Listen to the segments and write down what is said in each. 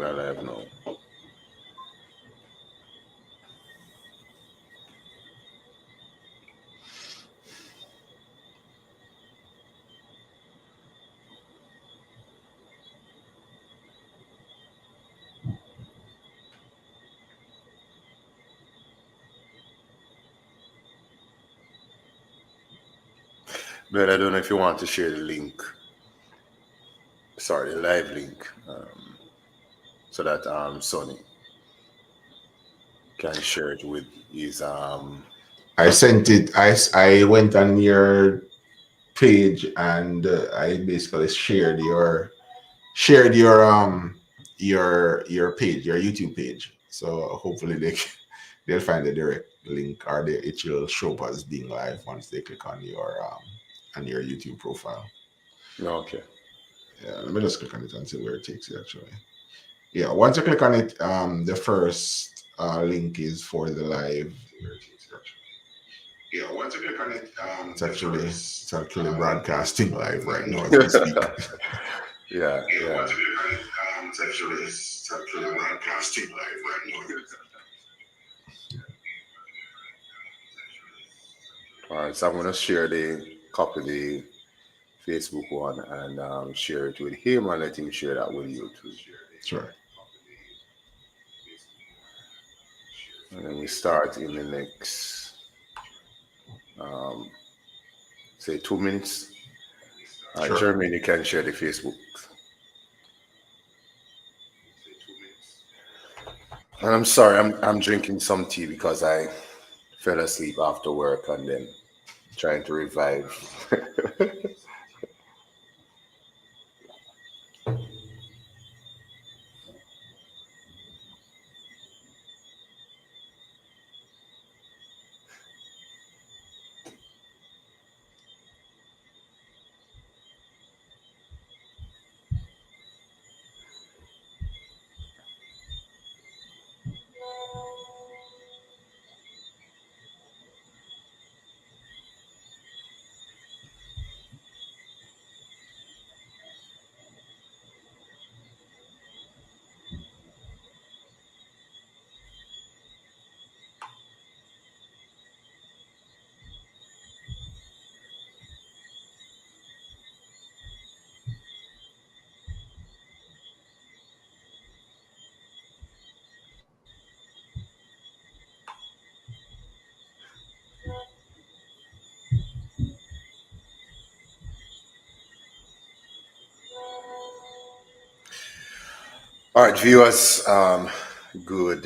we are live now. But I don't know if you want to share the link. Sorry, the live link, so that Sonny can share it with his I sent it. I went on your page and I basically shared your page, your YouTube page. So hopefully they'll find the direct link, or it will show up as being live once they click on your YouTube profile. okay. Yeah, let me just click on it and see where it takes you actually. Yeah, once you click on it, the first link is for the live. Yeah, once you click on it, It's the actually first it's actually link is broadcasting for live the right now live. as we speak. Yeah, Yeah, yeah. once you click on it, it's actually broadcasting live right now. All right, so I'm gonna share copy the Facebook one and share it with him and let him share that with you too. Sure. And then we start in the next um, say 2 minutes. All right, Sure. Jermaine, you can share the Facebook. And I'm sorry, I'm drinking some tea because I fell asleep after work and then trying to revive. All right, viewers, good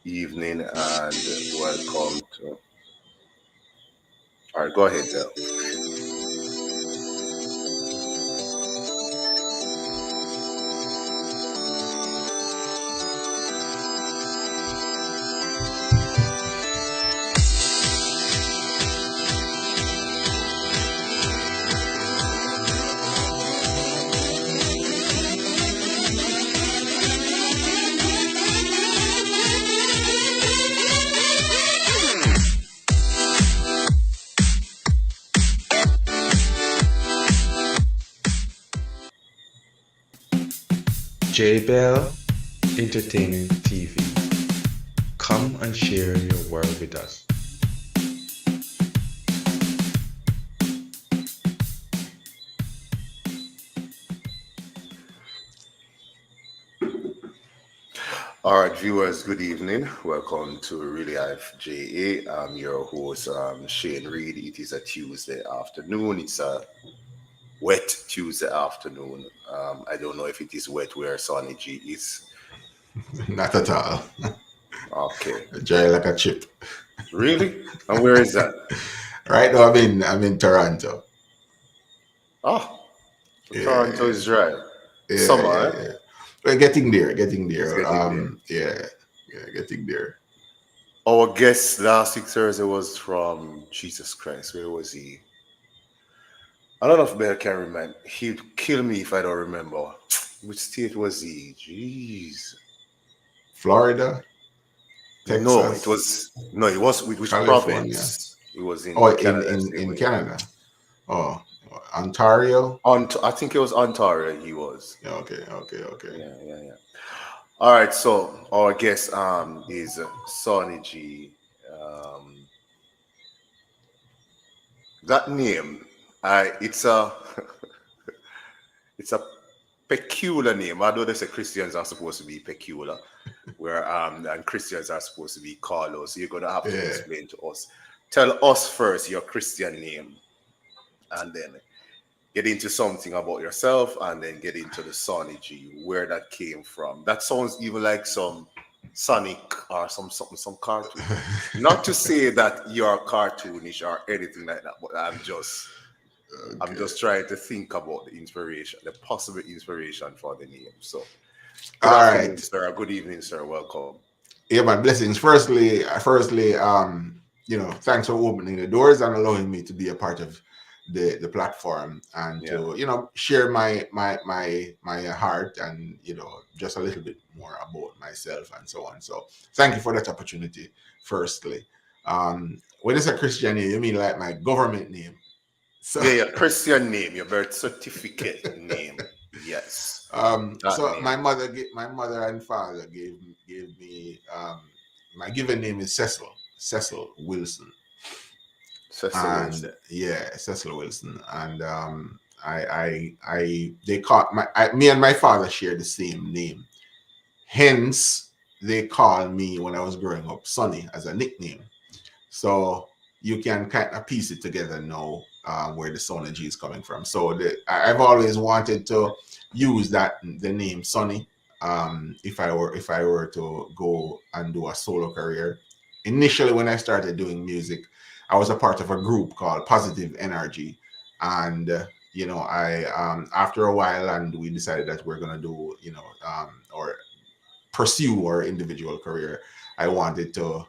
evening and welcome to. All right, go ahead, Del. J Bell Entertainment TV. Come and share your world with us. All right, viewers, good evening. Welcome to Really Life JA. I'm your host, Shane Reed. It is a Tuesday afternoon. It's a wet Tuesday afternoon. I don't know if it is wet where Sonny G is. Not at all. Okay. Dry like a chip. Really? And where is that? Right now I'm in Toronto. Oh, so Yeah, Toronto is dry. yeah, Summer, yeah, eh? yeah. We're getting there, getting It's there. getting there. Yeah, getting there. Our guest last week Thursday was from Jesus Christ. Where was he? I don't know if Bear can remember. He'd kill me if I don't remember. Which state was he? Jeez. Florida, No, it Texas, was no. It was with which California. province? It was in Oh, in Canada. I in say in wait. Canada. Oh, Ontario. I think it was Ontario. He was. Yeah, okay. Yeah, yeah, yeah. All right. So our guest is Sonny G. Um, that name, I it's a it's a peculiar name. Although they say Christians are supposed to be peculiar, where and Christians are supposed to be Carlos. So you're gonna have to Yeah. explain to us. Tell us first your Christian name, and then get into something about yourself, and then get into the Sonny G, where that came from. That sounds even like some Sonic or some cartoon. Not to say that you're cartoonish or anything like that, but I'm Okay. just trying to think about the inspiration, the possible inspiration for the name. So, good All afternoon, right. sir. Good evening, sir. Welcome. Yeah, my blessings. Firstly, thanks for opening the doors and allowing me to be a part of the platform and Yeah. to share my heart and just a little bit more about myself and so on. So thank you for that opportunity. Firstly, when it's a Christian name, you mean like my government name? So Yeah, your Christian name, your birth certificate name. Yes, that so name. my mother and father gave me my given name is Cecil Wilson, Cecil and Wilson. yeah, Cecil Wilson, and I they call me and my father share the same name, hence they call me when I was growing up Sonny as a nickname. So you can kind of piece it together now, where the Sone G is coming from. So I've always wanted to use the name Sonny. If I were to go and do a solo career. Initially, when I started doing music, I was a part of a group called Positive Energy, and I after a while, and we decided that we're gonna do or pursue our individual career. I wanted to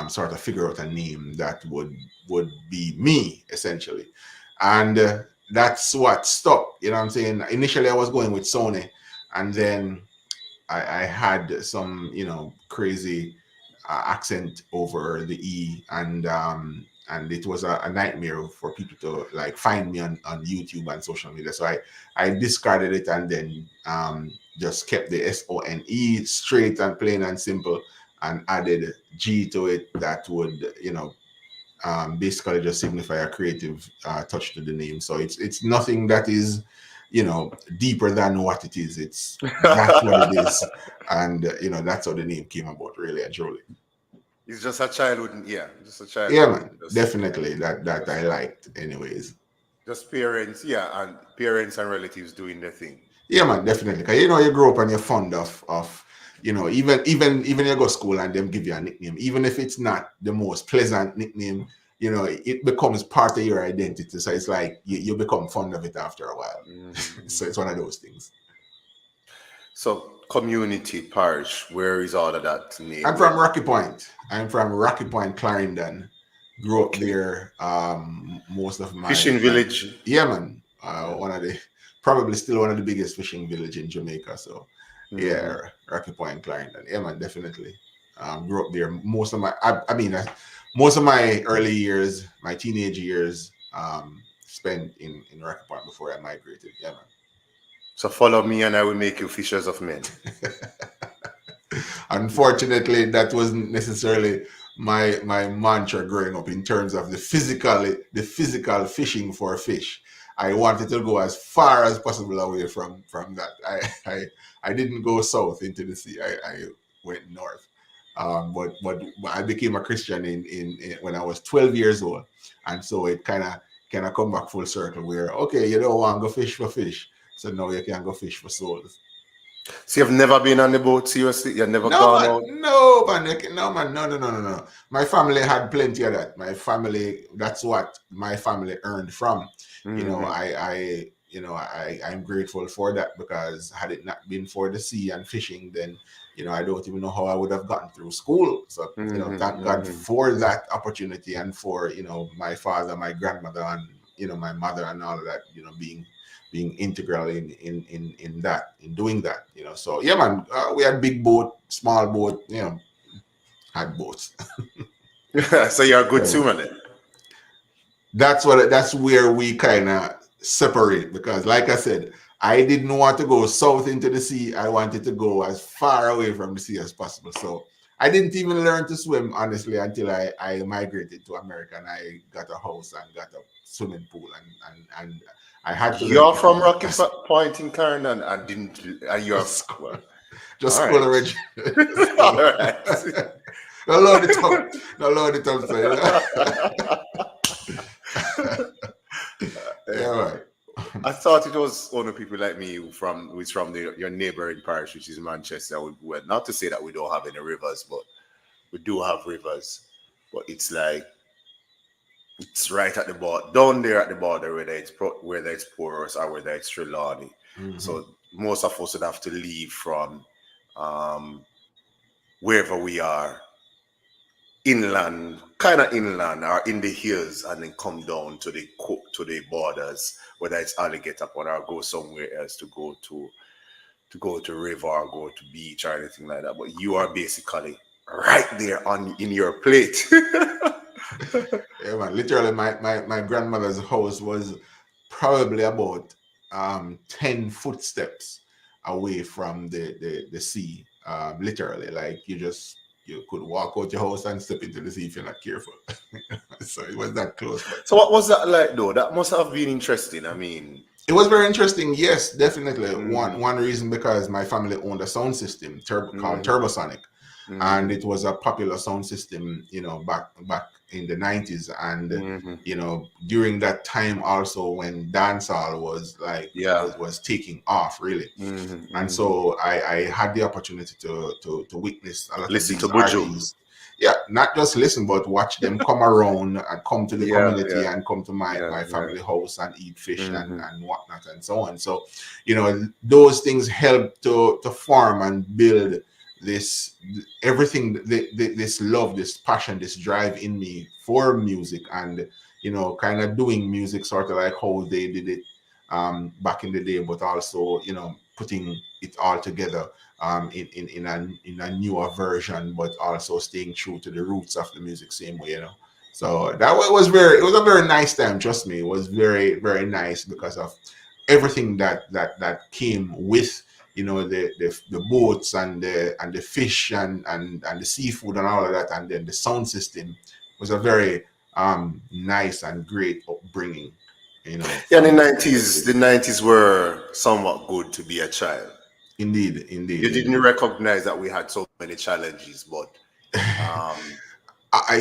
sort of figure out a name that would be me essentially, and that's what stuck. You know what I'm saying? Initially, I was going with Sony, and then I had some crazy accent over the E, and it was a nightmare for people to like find me on YouTube and social media. So I discarded it and then just kept the Sone straight and plain and simple, and added G to it that would basically just signify a creative touch to the name. So it's nothing that is deeper than what it is. That's what it is, and that's how the name came about, really and truly. It's just a childhood, yeah, just a Yeah, childhood name. man, definitely that I liked, anyways. Just parents, yeah, and parents and relatives doing their thing. Yeah, man, definitely. Cause you grow up and you're fond of even you go to school and them give you a nickname, even if it's not the most pleasant nickname. It becomes part of your identity. So it's like you become fond of it after a while. So Mhm. it's one of those things. So, community, parish, where is all of that name? I'm Where? from Rocky Point. I'm from Rocky Point, Clarendon. Grew up Okay. there. Most of Fishing my village. yeah, man. Yeah. One of the probably still one of the biggest fishing village in Jamaica. So yeah, Hmm. Rocky Point, Clarendon. Yeah, man, definitely. Grew up there. Most of my early years, my teenage years, spent in Rocky Point before I migrated. Yeah, So follow me, and I will make you fishers of men. man. Unfortunately, that wasn't necessarily my mantra growing up in terms of the physical fishing for fish. I wanted to go as far as possible away from that. I didn't go south into the sea. I went north. But I became a Christian in when I was 12 years old, and so it kind of come back full circle where okay, you don't want to go fish for fish, so now you can go fish for souls. So you've never been on the boat, seriously? You've never No gone man, out? no man, no man, no. My family had plenty of that. My family, that's what my family earned from. Hmm. I'm grateful for that because had it not been for the sea and fishing, then I don't even know how I would have gotten through school. So Hmm. thank God Hmm. for that opportunity and for my father, my grandmother, and my mother and all of that. Being integral in that in doing that. So yeah, man, we had big boat, small boat, had boats. So you're a good Yeah, man. swimmer then. that's where we kind of separate, because like I said, I didn't want to go south into the sea. I wanted to go as far away from the sea as possible. So I didn't even learn to swim, honestly, until I migrated to America and I got a house and got a swimming pool, and I had to learn You're to from swim. Rocky Point in Karen, and didn't, and you're, Just, well, just all school right. already. All right. No load it up. No load it up, so yeah, right. I thought it was only people like me who's from your neighboring parish, which is Manchester. Well, not to say that we don't have any rivers, but we do have rivers. But it's like it's right at the border, down there at the border, whether it's Porous or whether it's Trelawney. Mhm. So most of us would have to leave from um, wherever we are, inland, kind of inland or in the hills, and then come down to the borders, whether it's Alligator Pond or go somewhere else to go to river or go to beach or anything like that. But you are basically right there on in your plate. Yeah, man. Literally, my grandmother's house was probably about 10 footsteps away from the sea. Literally, like you could walk out your house and step into the sea if you're not careful. So it was that close. But So what was that like though? That must have been interesting. I mean, it was very interesting. Yes, definitely. mm, One reason, because my family owned a sound system called mm, Turbosonic, and mm, it was a popular sound system, back in the 90s, and mm, during that time also when dancehall was like yeah, was taking off really. mm, And mm. so I had the opportunity to witness a lot of Listen to these Buju. artists. Yeah, not just listen, but watch them come around and come to the Yeah, community yeah, and come to yeah, my yeah. family house and eat fish Mm-hmm. and whatnot and so on. So, those things help to form and build this everything, this love, this passion, this drive in me for music, and kind of doing music sort of like how they did it back in the day, but also putting it all together in a newer version, but also staying true to the roots of the music same way. So it was a very nice time. Trust me, it was very very nice because of everything that came with the boats and the fish and the seafood and all of that, and then the sound system was a very nice and great upbringing, Yeah, the from nineties. The nineties were somewhat good to be a child. indeed, You indeed, didn't indeed. recognize that we had so many challenges, but um,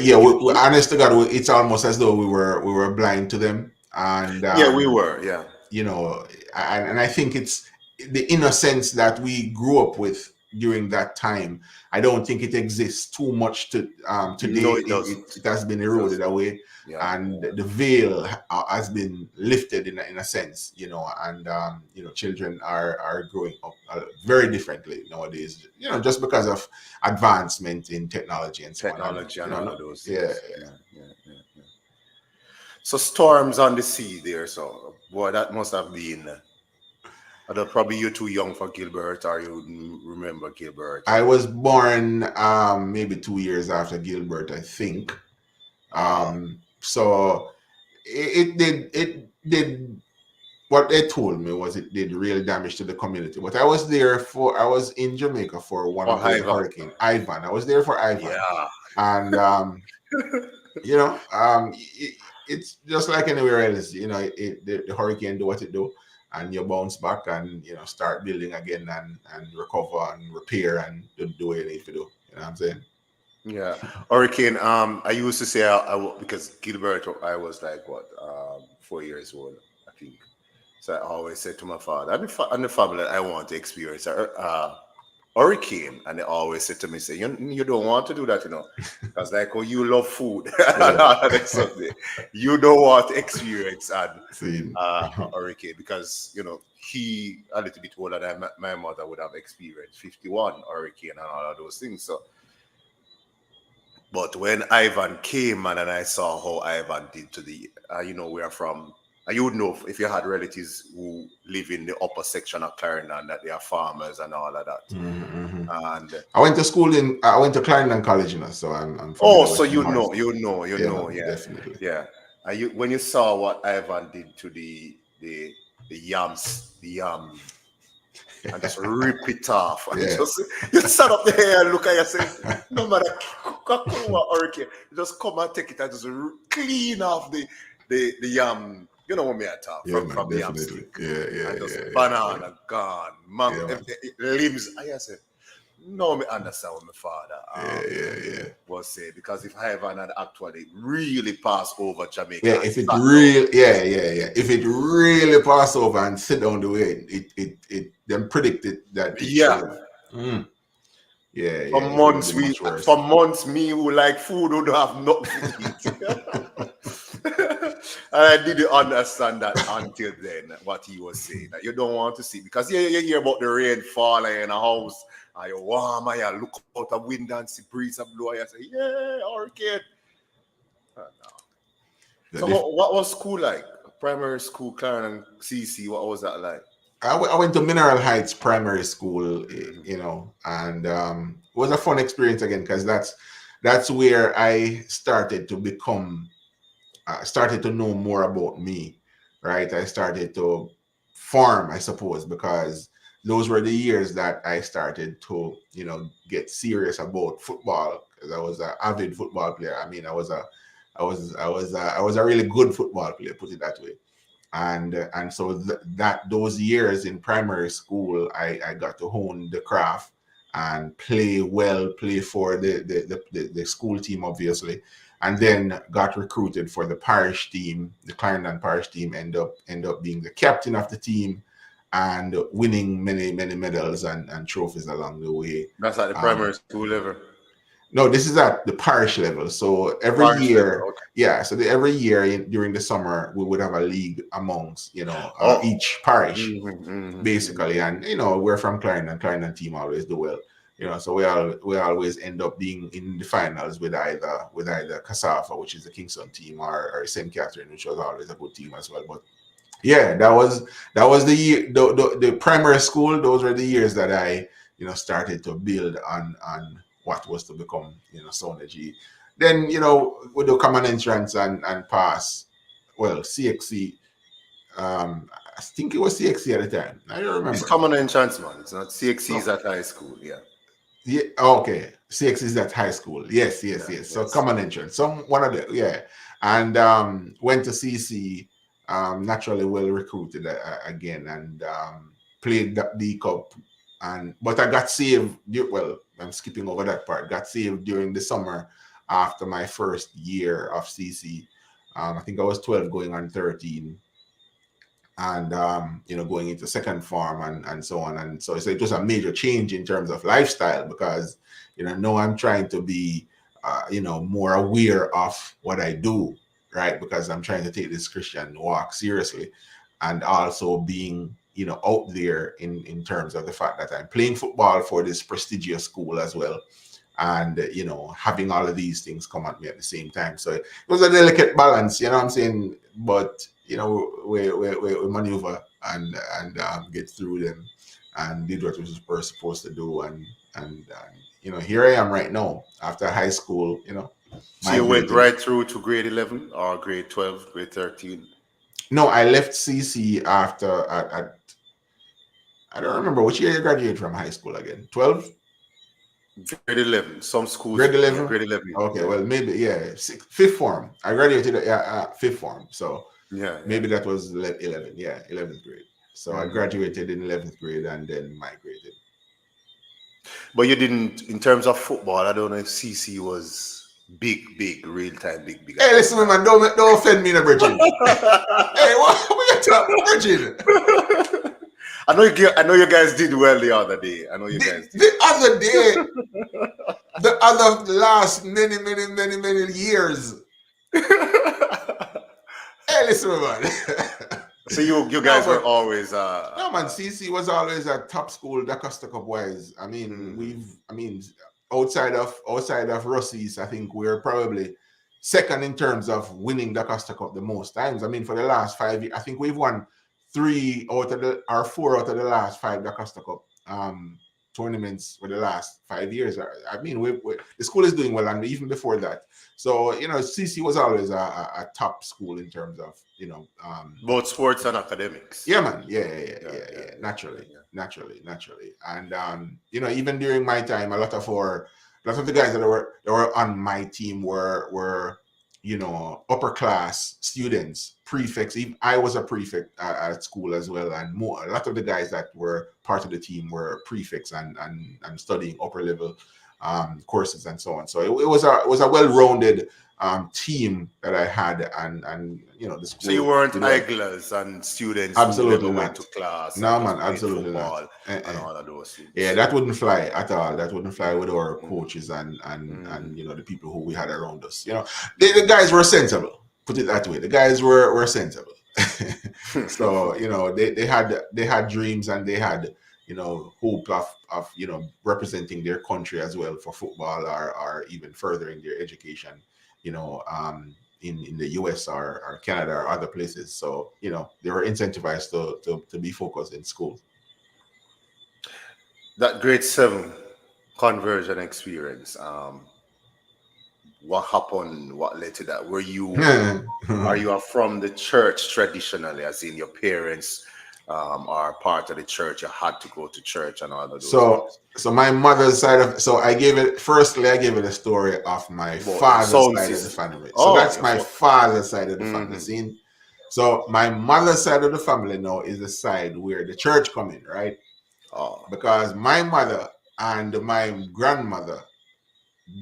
Yeah, we you honest to God, it's almost as though we were blind to them, and yeah, we were. Yeah, you know, and I think it's the innocence that we grew up with during that time. I don't think it exists too much no, today. it It, it, doesn't. it has been It eroded doesn't. away, Yeah, and the veil has been lifted in a sense, and children are growing up very differently nowadays, just because of advancement in technology and so on. And technology and all of those yeah, things. Yeah, yeah, yeah, yeah. So storms on the sea there. So boy, that must have been. Although probably you're too young for Gilbert, or you wouldn't remember Gilbert. I was born maybe 2 years after Gilbert, I think. Ah, So it did what they told me was it did real damage to the community. But I was in Jamaica for one for of the Ivan. hurricane Ivan. I was there for Ivan, Yeah. and it's just like anywhere else. The hurricane do what it do, and you bounce back and start building again and recover and repair and do what you need to do. You know what I'm saying? Yeah, Hurricane. I used to say because Gilbert, I was like what, 4 years old, I think. So I always said to my father and the family, I want to experience a hurricane, and they always said to me, "Say you don't want to do that, because like, oh, you love food and Yeah. all that something. You don't want to experience See. a hurricane because he a little bit older than my mother would have experienced 51 hurricane and all of those things. So but when Ivan came, man, and I saw how Ivan did to we are from, you would know if you had relatives who live in the upper section of Clarendon that they are farmers and all of that. Mhm. And I went to Clarendon College, so I'm oh, familiar so with the you know, Morris. you know, you Yeah, know, man, yeah, definitely. yeah. when you saw what Ivan did to the yams, the and just rip it off, and Yeah, just you stand up there and look at yourself. No matter hurricane, you just come and take it and just clean off the yam. You know what me I talk yeah, from man, the yam definitely. stick, Yeah, yeah, and just yeah, yeah, yeah. banana gone, Yeah, man. limbs. I say, no, me understand what my father Yeah, yeah, yeah. was saying, because if Ivan had actually really passed over Yeah, Jamaica and if it sat down, really, yeah, yeah, yeah. If it really pass over and sit down the way it them predicted that it yeah. should. Mm. Yeah, For yeah, it would have months, been much for worse. months, me who like food would have nothing to eat. And I didn't understand that until then, what he was saying. That you don't want to see, because you hear about the rain falling in a house, and you warm, and you look out the window and see breeze a blow, and you say, yeah, hurricane. No. The So diff- what was school like? Primary school, Clarendon, CC, what was that like? I went to Mineral Heights Primary School, Mhm. and it was a fun experience again because that's where I started to become started to know more about me, right? I started to farm, I suppose, because those were the years that I started to, get serious about football because I was an avid football player. I mean, I was a really good football player, put it that way. And so that those years in primary school, I got to hone the craft and play well, play for the school team, obviously, and then got recruited for the parish team, the Clarendon parish team. End up being the captain of the team and winning many medals and trophies along the way. That's at the Um, primary school level. no, this is at the parish level. So every Parish level, year, okay. yeah. So every year during the summer, we would have a league amongst Oh. each parish Mhm. basically, and we're from Clarendon. Clarendon team always do well. So we always end up being in the finals with either Casafa, which is the Kingston team, or St. Catherine, which was always a good team as well. But yeah, that was the year the primary school. Those were the years that I started to build on what was to become Sone G. Then with the common entrance and pass, well, CXC. I think it was CXC at the time. I don't It's remember. common entrance, man. It's not CXCs No, at high school. Yeah. yeah, okay. CXC is at high school. Yes, yes, Yeah. yes. So Yes. common entrance. Some one of the yeah, and went to CC. Naturally well recruited again, and played the cup. And but I got saved. Well, I'm skipping over that part. Got saved during the summer after my first year of CC. I think I was 12 going on 13, and going into second farm and so on. And so it was a major change in terms of lifestyle because now I'm trying to be more aware of what I do, right? Because I'm trying to take this Christian walk seriously, and also being out there in terms of the fact that I'm playing football for this prestigious school as well, and having all of these things come at me at the same time. So it was a delicate balance, what I'm saying. But we maneuver and get through them and did what we were supposed to do, and here I am right now after high school, So you went migrated. right through to grade 11 or grade 12, grade 13. No, I left CC after I don't remember which year you graduated from high school again. 12, Grade 11. Some schools, grade yeah, 11. grade 11. Okay, Yeah. well maybe fifth form. I graduated at fifth form, so Yeah, yeah. maybe that was 11, yeah, 11th grade. So I Mhm. graduated in 11th grade and then migrated. But you didn't, in terms of football, I don't know if CC was big, real time, big Hey, at that listen, man, don't offend me, no, Bridget. Hey, time. what we got to Bridget? I know you guys did well the other day. I know you guys did The other day, the other last many years. well. Hey, listen, man. So you No, guys were but always no, man. CC was always a top school, the Costa Cup wise. I mean, mhm. outside of Russies, I think we're probably second in terms of winning the Costa Cup the most times. I mean, for the last 5 years, I think we've won 4 out of the last five the Costa Cup. tournaments for the last 5 years. I mean, the school is doing well, and even before that. So CC was always a top school in terms of Both sports and academics. yeah, man. Yeah. Yeah. Naturally. And even during my time, a lot of the guys that were on my team were upper class students, prefects. Even I was a prefect at school as well, and a lot of the guys that were part of the team were prefects and studying upper level courses and so on. So it was a well-rounded team that I had, and the So you school weren't did well. idlers and students who Absolutely never went not. to class and No, just man, played absolutely not. football and all of those Yeah, things. that wouldn't fly at all. That wouldn't fly with our Mm, coaches and mm, the people who we had around us. The guys were sensible. Put it that way. The guys were sensible. So they had dreams, and they had hope of representing their country as well for football, or even furthering their education. In the US or Canada or other places. So they were incentivized to be focused in school. That grade 7 conversion experience. What happened? What led to that? Are you from the church traditionally, as in your parents are part of the church? You had to go to church and all of those So, things. so my mother's side of so I gave it a story of my About your father's sound side of the system. family. So Oh, that's your my phone. father's side of the family Hmm. scene. So my mother's side of the family now is the side where the church come in, right? Oh. Because my mother and my grandmother,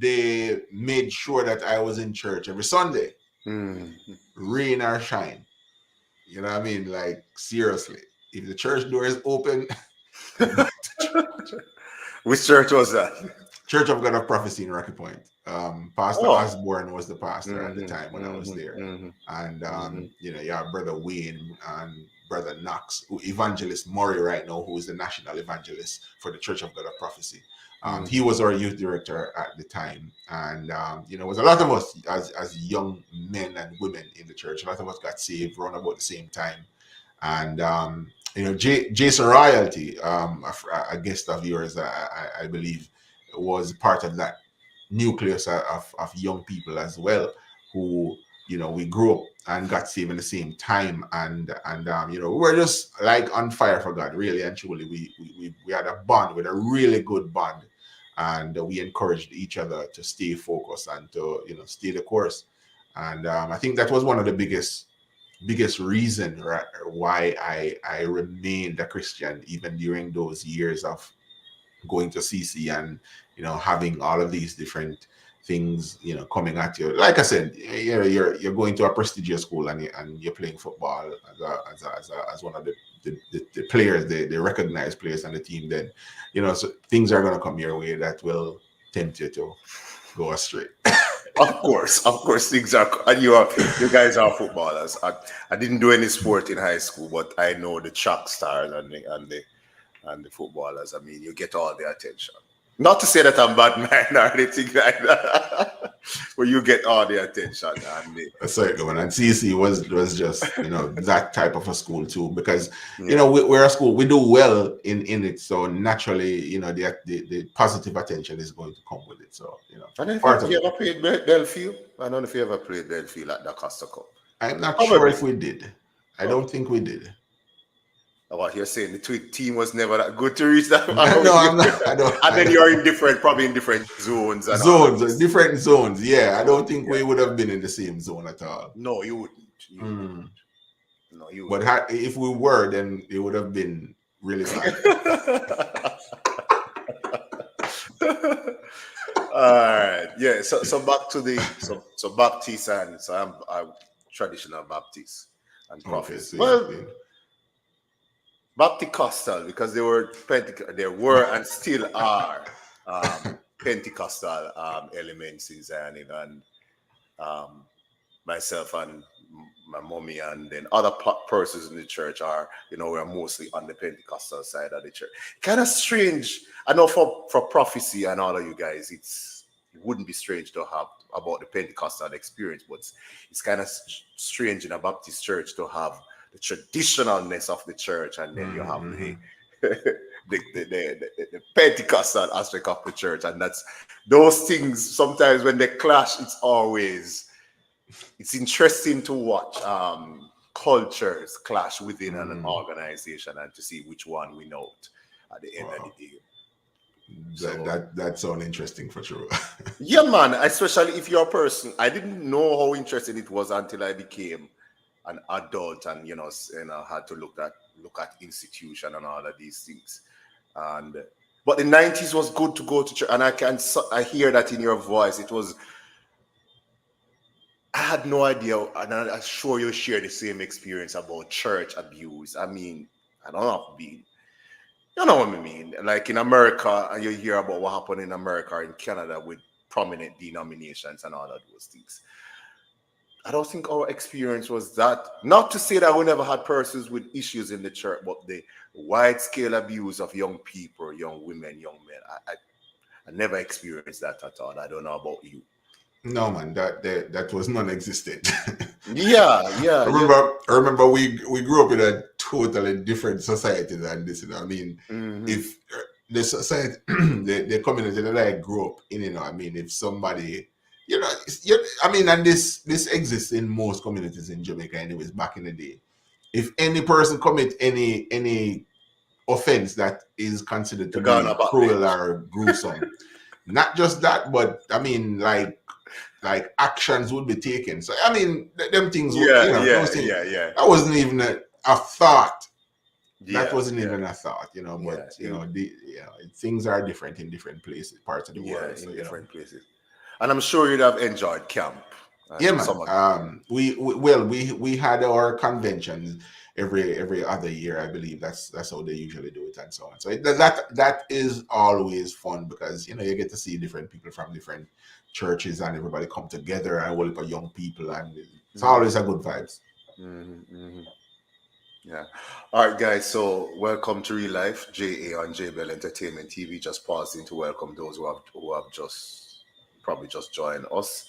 they made sure that I was in church every Sunday, Mm. rain or shine. You know what I mean? Like, seriously, if the church door is open, I'm going to church. Which church was that? Church of God of Prophecy in Rocky Point. Pastor Oh. Osborne was the pastor at the Hmm. time when I was Hmm. there. Hmm. And, Hmm. you have Brother Wayne and Brother Knox, Evangelist Murray right now, who is the national evangelist for the Church of God of Prophecy. He Hmm. was our youth director at the time. And, it was a lot of us as young men and women in the church. A lot of us got saved around about the same time. And Jason Royalty, a guest of yours, I believe, was part of that nucleus of young people as well, who we grew up and got saved in the same time, and we were just like on fire for God, really and truly. We had a bond, with a really good bond, and we encouraged each other to stay focused and to stay the course. And I think that was one of the biggest reason, right, why I remained a Christian even during those years of going to CC and having all of these different things coming at you. Like I said, you're going to a prestigious school, and you're playing football as one of the players, the recognized players on the team. Then so things are going to come your way that will tempt you to go astray. Of course, things are. And you guys are footballers. I didn't do any sport in high school, but I know the track stars and the footballers. I mean, you get all the attention. Not to say that I'm bad man or anything like that, but you get all the attention and That's right, going. And CC was just that type of a school too, because yeah. we're a school, we do well in it, so naturally the positive attention is going to come with it. So And if part of you it. ever played Belfield, I don't know if you ever played Belfield at the Costa Cup. I'm not sure Probably. if we did. I Oh, don't think we did. what you're saying, the team was never that good to reach that. No, I'm not. I don't. And I then don't. you're in probably in different zones and all of Zones, this. different zones. Yeah, I don't Zone, think we yeah. would have been in the same zone at all. No, you wouldn't. You wouldn't. Mm. No, you But if we were, then it would have been really bad. wouldn't. All right. Yeah. So back to so Baptist, and so I'm traditional Baptist and Okay, prophecy. so you've Well, been. Baptist because there were and still are Pentecostal elements in Zion, and um, myself and my mommy and then other persons in the church are, we're mostly on the Pentecostal side of the church. Kind of strange. I know for prophecy and all of you guys, it wouldn't be strange to have about the Pentecostal experience, but it's kind of strange in a Baptist church to have the traditionalness of the church, and then you have Mm-hmm. the the Pentecostal aspect of the church, and that's those things. Sometimes when they clash, it's interesting to watch cultures clash within an Mm. organization and to see which one win out at the end of the Wow. day. That So that that sounds interesting for sure. yeah, man. Especially if you're a person, I didn't know how interesting it was until I became an adult and had to look at institution and all of these things. And but the 90s was good to go to church, and I hear that in your voice. I had no idea, and I'm sure you share the same experience about church abuse. I mean, I don't have to be, you know what I mean? Like in America, and you hear about what happened in America or in Canada with prominent denominations and all of those things. I don't think our experience was that. Not to say that we never had persons with issues in the church, but the wide scale abuse of young people, young women, young men. I never experienced that at all. I don't know about you. No man, that was non-existent. Yeah, yeah, yeah. I remember we grew up in a totally different society than this. I mean, Hmm. if the society, the community that I grew up in, I mean, if somebody, I mean, and this exists in most communities in Jamaica, anyways. Back in the day, if any person commit any offense that is considered to You're gone be a cruel backbench. or gruesome, not just that, but I mean, like actions would be taken. So I mean, them things, Yeah, those yeah, things, yeah, yeah, that wasn't even a thought. That yeah, wasn't yeah, even a thought, yeah. But things are different in different places, parts of the Yeah, world. So in different places. And I'm sure you'd have enjoyed camp yeah, and man. some of the things. We had our conventions every other year. I believe that's how they usually do it, and so on. So that is always fun because you get to see different people from different churches and everybody come together and a whole heap of young people, and it's always a good vibes. Hmm. Hmm. Yeah. All right, guys. So welcome to Real Life, JA on J Bell Entertainment TV. Just pausing to welcome those who have just probably just joined us.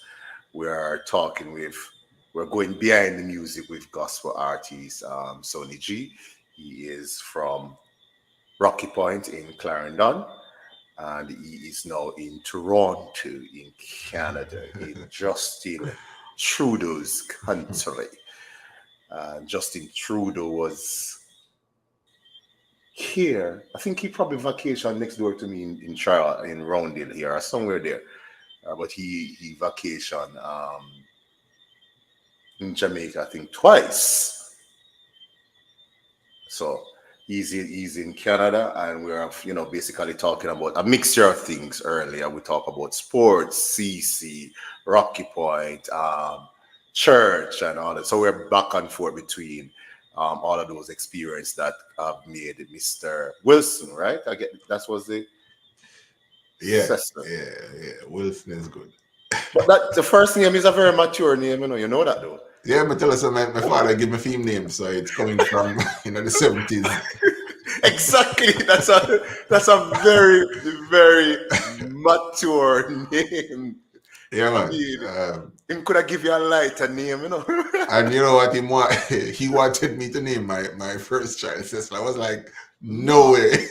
We are talking with we're going behind the music with gospel artist Sony G. He is from Rocky Point in Clarendon, and he is now in Toronto in Canada, in Justin Trudeau's country. Justin Trudeau was here. I think he probably vacationed next door to me in Roundel here or somewhere there. But he vacationed in Jamaica, I think twice. So he's in Canada, and we're basically talking about a mixture of things. Earlier we talked about sports, CC, Rocky Point, church, and all that. So we're back and forth between all of those experiences that have made Mr. Wilson, right? I get that was the Yeah, Cessna. Wilson is good. But that the first name is a very mature name, you know that though. Yeah, but tell us, my father gave me theme name, so it's coming from the 70s. Exactly. That's a very, very mature name. Yeah, I man. mean, him could have give you a lighter name. And you know what he wanted me to name my first child sister. I was like, no No. way.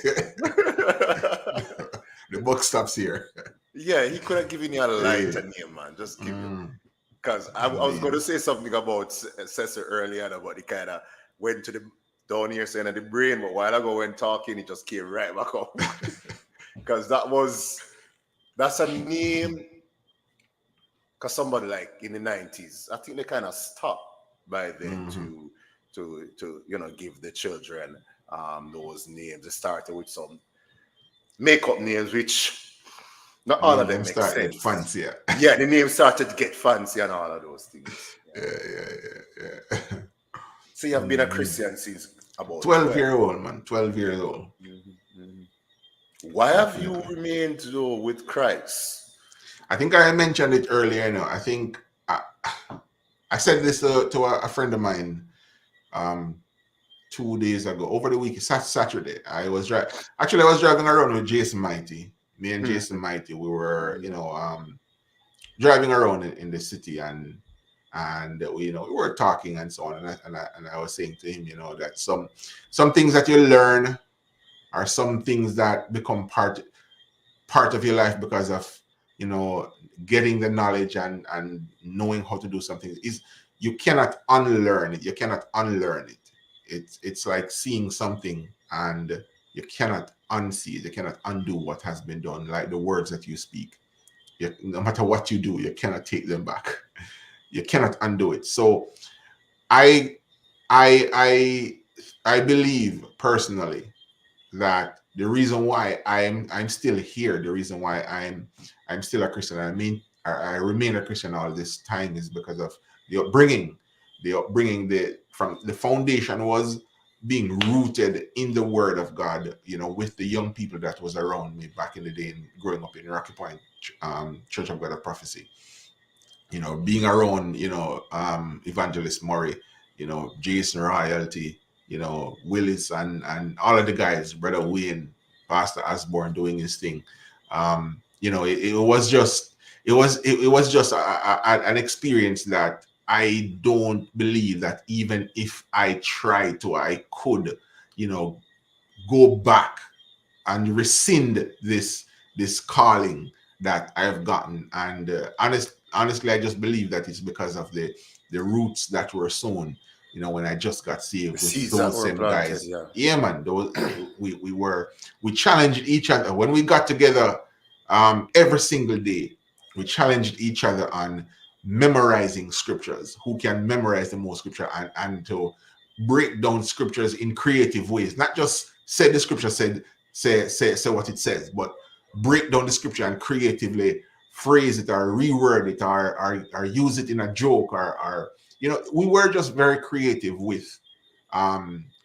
The book stops here. Yeah, he could have given you a Yeah. lighter name, man. Just give you. Mm, Because I was going to indeed. say something about Cesar earlier about he kind of went to the down here saying the brain, but while ago when talking, he just came right back up. Because that's a name. Because somebody like in the 90s, I think they kind of stopped by then Hmm. to give the children those names. They started with some makeup names, which not all of them Them make start get sense. fancier. Yeah, the name started to get fancy and all of those things. Yeah, yeah. So you have been a Mhm. Christian since about 12 12. year old, man. 12 years old. Mhm, mhm. Why have you Definitely. remained though with Christ? I think I mentioned it earlier now. I think I said this to a friend of mine um 2 days ago, over the week, Saturday. I was driving around with Jason Mighty. Me and Jason Mhm, Mighty, we were, mhm, driving around in the city, and we were talking and so on, and I was saying to him, that some things that you learn are some things that become part of your life because of, you know, getting the knowledge and knowing how to do something. Is you cannot unlearn it. You cannot unlearn it. It's like seeing something and you cannot unsee it. You cannot undo what has been done. Like the words that you speak, no matter what you do, you cannot take them back. You cannot undo it. So I I I I believe personally that the reason why I'm still here, the reason why I'm still a Christian, I remain a Christian all this time is because of the upbringing. The upbringing, the from the foundation was being rooted in the Word of God. You know, with the young people that was around me back in the day, growing up in Rocky Point Church of God of Prophecy. You know, being around, you know, Evangelist Murray, you know, Jason Royalty, you know, Willis and all of the guys, Brother Wayne, Pastor Osborne doing his thing. You know, it was just it was just an experience that I don't believe that even if I tried to, I could, you know, go back and rescind this calling that I have gotten. And honestly, I just believe that it's because of the roots that were sown. You know, when I just got The saved with seeds that those were same planted, guys. yeah. Yeah, man. Those we challenged each other when we got together every single day. We challenged each other on memorizing scriptures. Who can memorize the most scripture and to break down scriptures in creative ways, not just say the scripture say what it says, but break down the scripture and creatively phrase it or reword it or use it in a joke or you know, we were just very creative with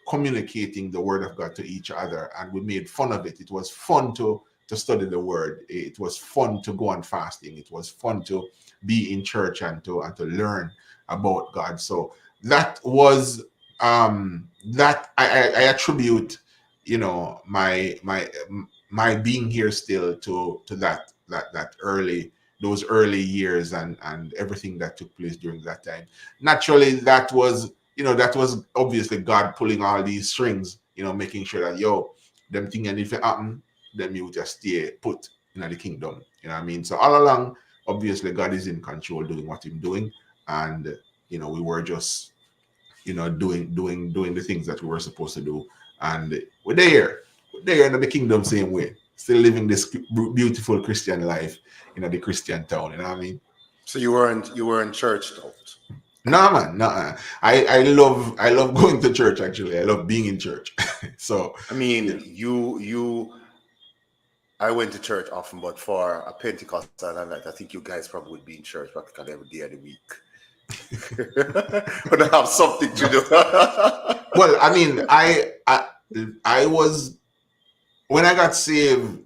communicating the word of God to each other, and we made fun of it. It was fun to study the word. It was fun to go on fasting. It was fun to be in church and to learn about God. So that was that I attribute, you know, my being here still to that early, those early years and everything that took place during that time. Naturally, that was, you know, that was obviously God pulling all these strings, you know, making sure that yo, them thing, and if it happen, then you just stay put in the kingdom. You know what I mean? So all along, obviously God is in control, doing what He's doing, and you know, we were just, you know, doing the things that we were supposed to do, and we're there in the kingdom same way, still living this beautiful Christian life in the Christian town. You know what I mean? So you weren't churched out. No, man, no. I love going to church. Actually, I love being in church. So I mean, yeah. you I went to church often, but for a Pentecostal and that, I think you guys probably would be in church practically every day of the week. But I have something to do. Well, I mean, I was when I got saved,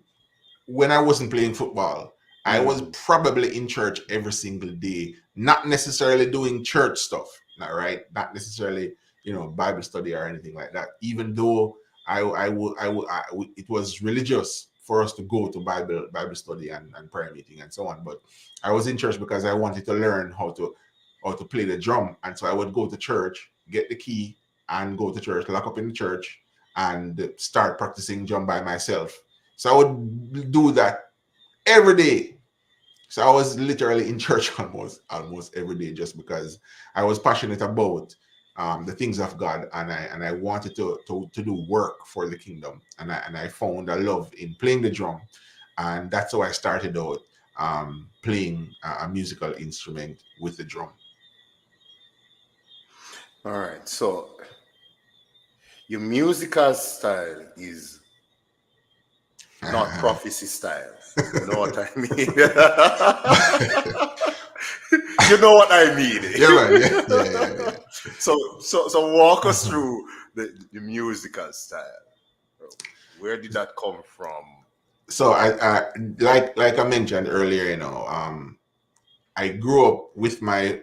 when I wasn't playing football, I was Mm. probably in church every single day, not necessarily doing church stuff, not right, not necessarily, you know, Bible study or anything like that. Even though it was religious for us to go to Bible study and prayer meeting and so on, but I was in church because I wanted to learn how to play the drum, and so I would go to church, get the key, and go to church, lock up in the church, and start practicing drum by myself. So I would do that every day. So I was literally in church almost every day, just because I was passionate about the things of God, and I wanted to do work for the kingdom, and I found a love in playing the drum, and that's how I started out playing a musical instrument with the drum. All right. So your musical style is not prophecy style. You know what I mean? You know what I mean. Yeah, man. Yeah. So walk us through the musical style. Where did that come from? So I like I mentioned earlier, you know, I grew up with my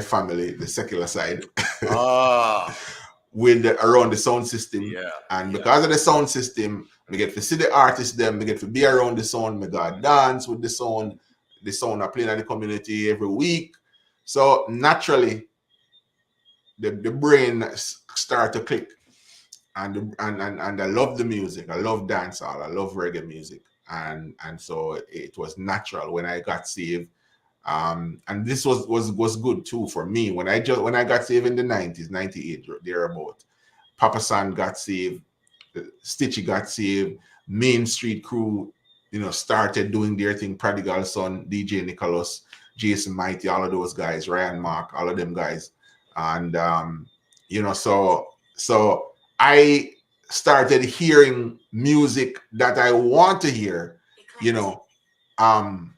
family, the secular side, Ah, with around the sound system, yeah, and yeah. because of the sound system, we get to see the artists. Them, we get to be around the sound. We got dance with the sound. The sound are playing at the community every week. So naturally, the brain start to click, and I love the music. I love dancehall. I love reggae music, and so it was natural when I got saved. And this was good too for me when I got saved in the 90s, 98 thereabout. Papa San got saved, Stitchy got saved, Main Street Crew, started doing their thing. Prodigal Son, DJ Nicholas, Jason Mighty, all of those guys, Ryan Mark, all of them guys, and so I started hearing music that I want to hear, you know, um,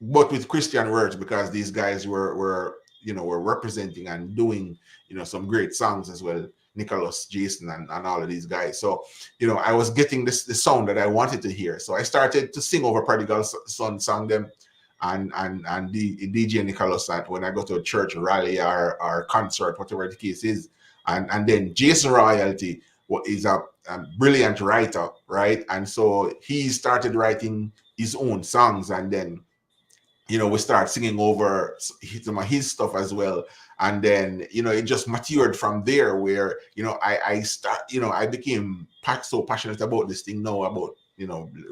but with Christian words, because these guys were representing and doing some great songs as well. Nicholas, Jason, and all of these guys. So I was getting the sound that I wanted to hear. So I started to sing over Prodigal Son, sang them, and the DJ Nicholas when I go to a church rally or concert, whatever the case is, and then Jason Royalty is a brilliant writer, right? And so he started writing his own songs, and then we start singing over some of his stuff as well. And then, it just matured from there where, I became so passionate about this thing now, about,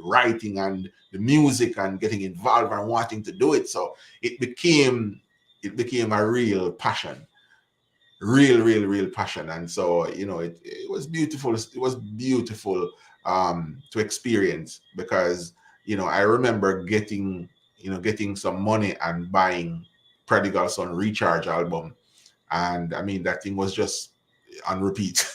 writing and the music and getting involved and wanting to do it. So it became a real passion, real passion. And so, it was beautiful. It was beautiful to experience because, I remember getting some money and buying Prodigal Son Recharge album. And I mean, that thing was just on repeat.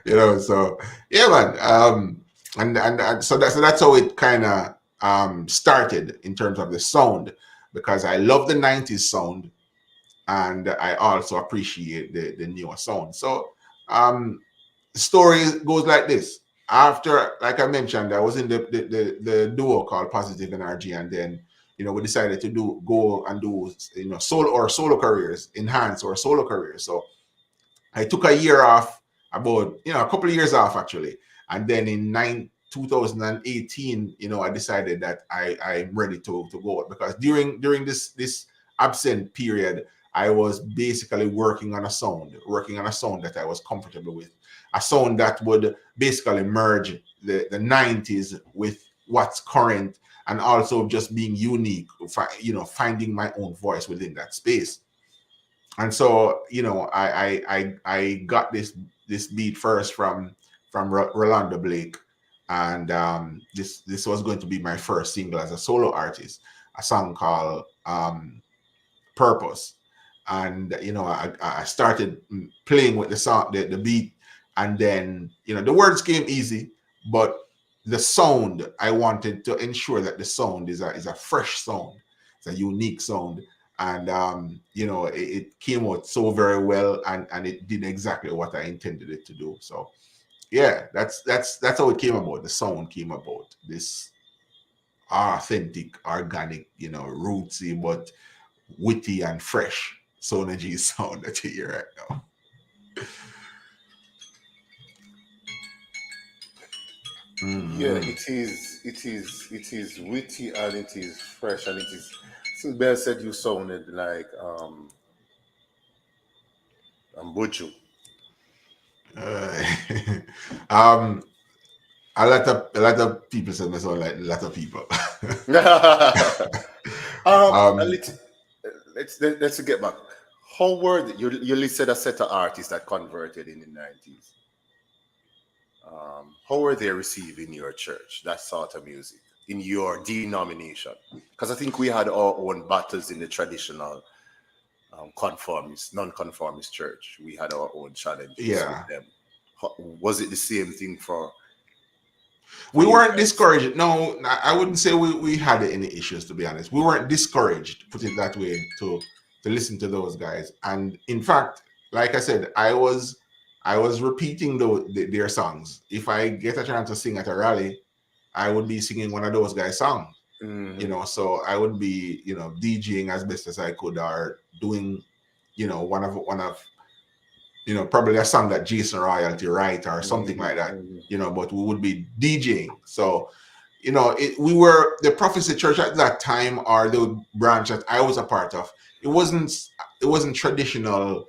So yeah, man. And so that's how it kind of started in terms of the sound, because I love the 90s sound and I also appreciate the newer sound. So the story goes like this. After, like I mentioned, I was in the duo called Positive Energy, and then we decided to go and do solo careers, enhance our solo careers. So I took a year off, about a couple of years off actually, and then in 2018, I decided that I'm ready to go, because during this absent period, I was basically working on a sound that I was comfortable with, a sound that would basically merge the 90s with what's current, and also just being unique, finding my own voice within that space. And so, I got this beat first from Rolando Blake, and this was going to be my first single as a solo artist, a song called Purpose. And I started playing with the song, the beat, and then the words came easy, but the sound, I wanted to ensure that the sound is a fresh sound, it's a unique sound. And it came out so very well, and it did exactly what I intended it to do. So yeah, that's how it came about. The sound came about, this authentic, organic, rootsy but witty and fresh Sone G sound that you hear right now. Yeah, it is witty, and it is fresh, and it is. Since Ben said you sounded like Buju. Uh, um, a lot of people say I sound like a lot of people. And um, let's get back. How were you listed a set of artists that converted in the 90s? How were they receiving your church, that sort of music, in your denomination? Because I think we had our own battles in the traditional conformist, non-conformist church. We had our own challenges with yeah, them. Was it the same thing for we you weren't guys? discouraged. No, I wouldn't say we had any issues, to be honest. We weren't discouraged, put it that way, to listen to those guys. And in fact, like I said, I was repeating their songs. If I get a chance to sing at a rally, I would be singing one of those guys' songs. Hmm. So I would be DJing as best as I could, or doing one of probably a song that Jason Royalty write or something like that. But we would be DJing. So we were the Prophecy Church at that time, or the branch that I was a part of. It wasn't traditional.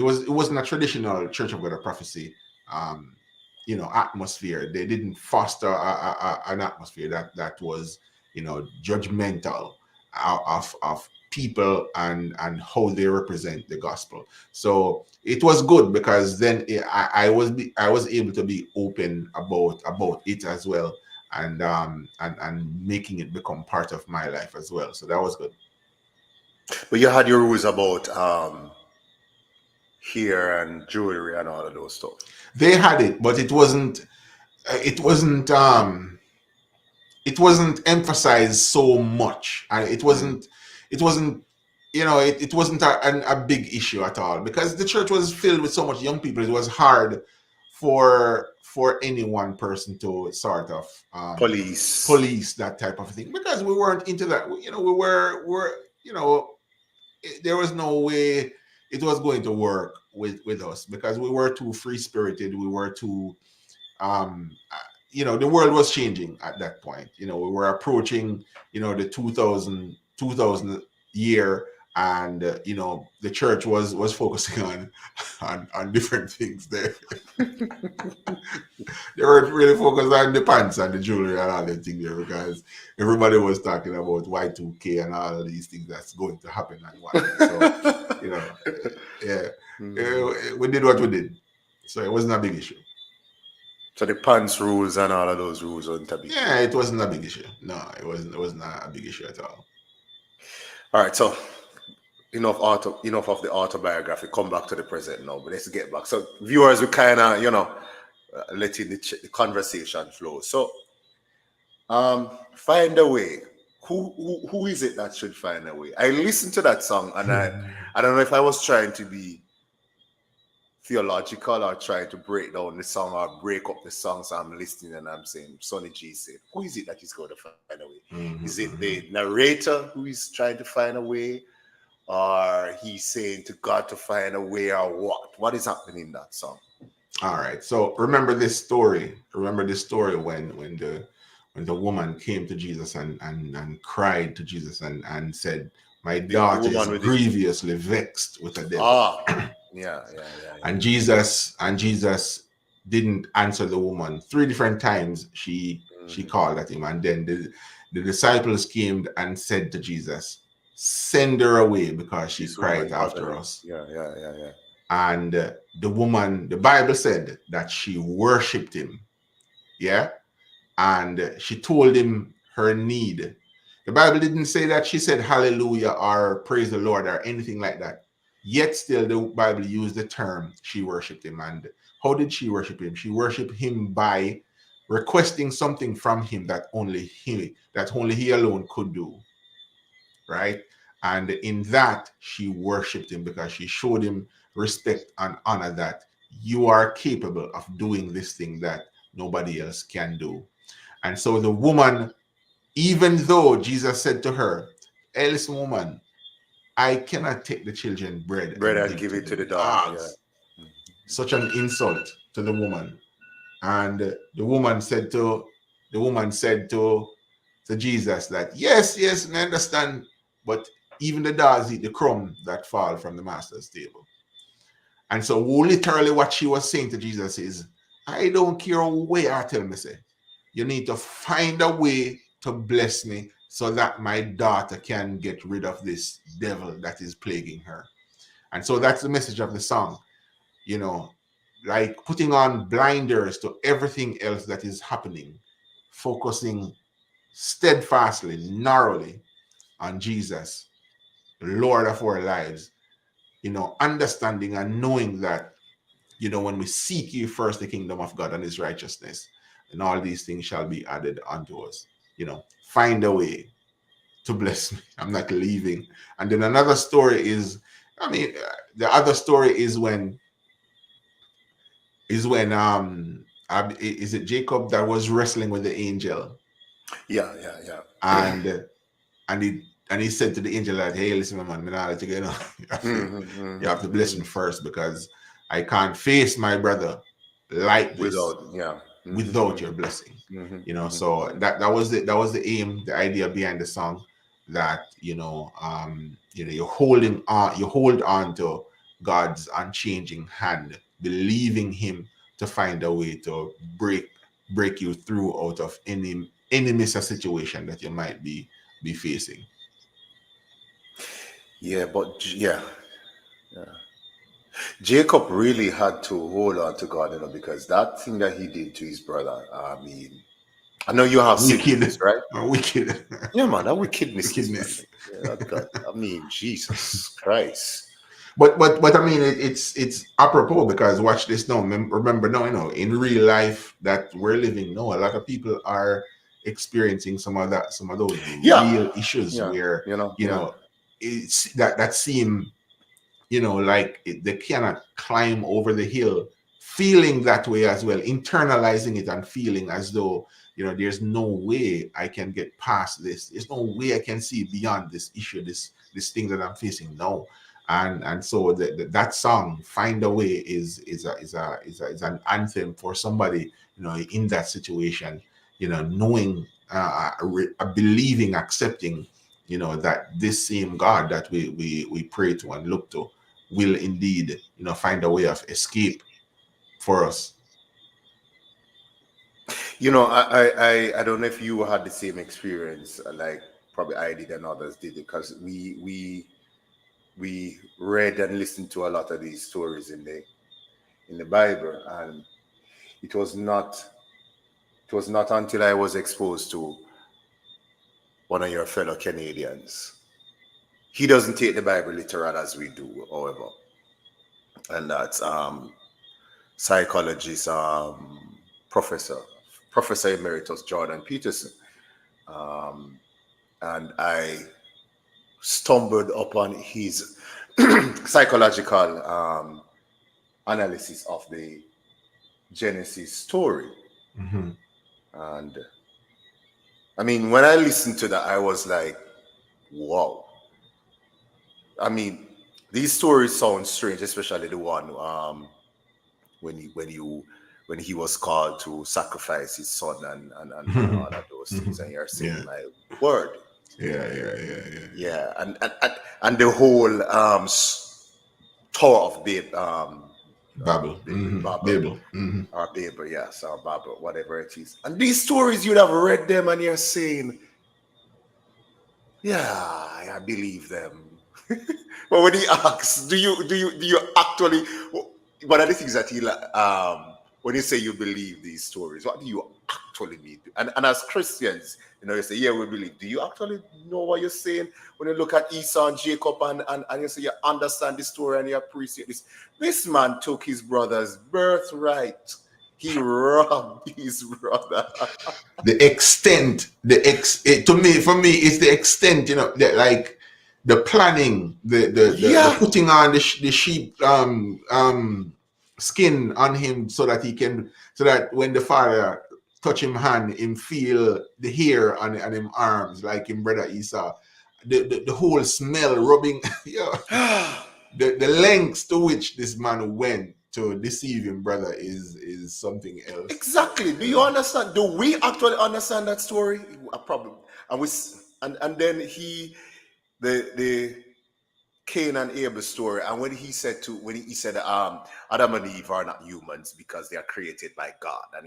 it wasn't a traditional Church of God of Prophecy, um, atmosphere. They didn't foster an atmosphere that was, judgmental of people and how they represent the gospel. So it was good because then I was able to be open about it as well, and making it become part of my life as well. So that was good. But you had your rules about hair and jewelry and all of those stuff. They had it, but it wasn't it wasn't emphasized so much, and it wasn't it wasn't a big issue at all, because the church was filled with so much young people. It was hard for any one person to sort of Police. police that type of thing, because we weren't into that. We were there was no way it was going to work with us, because we were too free spirited. We were too um the world was changing at that point. We were approaching the 2000 year, and the church was focusing on on different things there. They weren't really focused on the pants and the jewelry and all that thing there, because everybody was talking about Y2K and all of these things that's going to happen and whatnot. So you know yeah, we did what we did, so it wasn't a big issue. So the pants rules and all of those rules weren't a big deal. Yeah, it wasn't a big issue. No, it wasn't a big issue at all. All right, so enough of the autobiography. Come back to the present now, but let's get back. So viewers, we kind of letting the conversation flow. So find a way. Who is it that should find a way? I listened to that song, and I don't know if I was trying to be theological or trying to break down the song or break up the song. So I'm listening and I'm saying, Sonny G said, who is it that is going to find a way? Is it the narrator who is trying to find a way? Or he's saying to God to find a way, or what? What is happening in that song? All right. So remember this story. Remember this story when the woman came to Jesus and cried to Jesus and said, "My The daughter is woman with the grievously vexed with a devil." ah, yeah. And Jesus didn't answer the woman. 3 different times she Mhm. called at him, and then the disciples came and said to Jesus, "Send her away, because she This woman cried after bothering. us." Yeah. And the woman, the Bible said that she worshipped him. Yeah. And she told him her need. The Bible didn't say that she said hallelujah or praise the Lord or anything like that. Yet still the Bible used the term she worshipped him. And how did she worship him? She worshiped him by requesting something from him that only he alone could do. Right? And in that, she worshipped him, because she showed him respect and honor, that you are capable of doing this thing that nobody else can do. And so the woman, even though Jesus said to her, "Hey, listen, woman, I cannot take the children bread Bread and and give give to it to the the dog. Yeah. dogs." Such an insult to the woman. And the woman said to Jesus that, yes, I understand, but even the dogs eat the crumb that fall from the master's table. And so literally what she was saying to Jesus is, "I don't care where I tell me, say, you need to find a way to bless me so that my daughter can get rid of this devil that is plaguing her." And so that's the message of the song, you know, like putting on blinders to everything else that is happening, focusing steadfastly, narrowly on Jesus, Lord of our lives, understanding and knowing that, when we seek ye first the kingdom of God and his righteousness, and all these things shall be added unto us. Find a way to bless me. I'm not leaving. And then another story is, the other story is it Jacob that was wrestling with the angel, Yeah. and and he said to the angel that, "Hey, listen, man, man, I'll let you go, you have to bless me first, because I can't face my brother like this Without, yeah. without your blessing." So Mhm. that was the aim, the idea behind the song, that you hold on to God's unchanging hand, believing Him to find a way to break you through out of any missile situation that you might be facing. Yeah, but yeah. Jacob really had to hold on to God, because that thing that he did to his brother, I mean, I know you have siblings, Wicked, right? wicked, Yeah, man, that wickedness is, man. wickedness. Yeah, that God. I mean, Jesus Christ. But I mean it's apropos because watch this now. Remember now, in real life that we're living now, a lot of people are experiencing some of those Yeah, real issues yeah, where yeah. it's that seem like they cannot climb over the hill, feeling that way as well, internalizing it and feeling as though there's no way I can get past this. There's no way I can see beyond this issue, this thing that I'm facing now. And so that song "Find a Way" is an anthem for somebody in that situation, knowing, believing, accepting, that this same God that we pray to and look to will indeed, find a way of escape for us. I don't know if you had the same experience, like probably I did and others did, because we read and listened to a lot of these stories in the Bible, and it was not it was not until I was exposed to one of your fellow Canadians. He doesn't take the Bible literal as we do, however, and that's psychologist, professor Professor Emeritus Jordan Peterson, um, and I stumbled upon his psychological analysis of the Genesis story. Mm-hmm. And I mean, when I listened to that, I was like, wow. I mean, these stories sound strange, especially the one when he, when you when he was called to sacrifice his son, and all of those things, and you're saying, Yeah, my word. yeah. Yeah, and the whole Tower of Babel, Babel, Babel. or Babel, yes, or Babel, whatever it is. And these stories, you'd have read them and you're saying, yeah, I believe them. But when he asks, do you actually, what are the things that when you say you believe these stories, what do you actually mean? And as Christians, you say, yeah, we believe. Do you actually know what you're saying? When you look at Esau and Jacob, and you say you understand the story and you appreciate this. This man took his brother's birthright. He robbed his brother. The extent, to me, for me, it's the extent, that, like, the planning, the Yeah. putting on the sheep skin on him so that so that when the father touch him hand, him feel the hair on him arms, like him brother Esau. The whole smell rubbing, the lengths to which this man went to deceive him brother is something else. Exactly. Do you understand? Do we actually understand that story? A problem. And and then the Cain and Abel story, and when he said Adam and Eve are not humans because they are created by God, and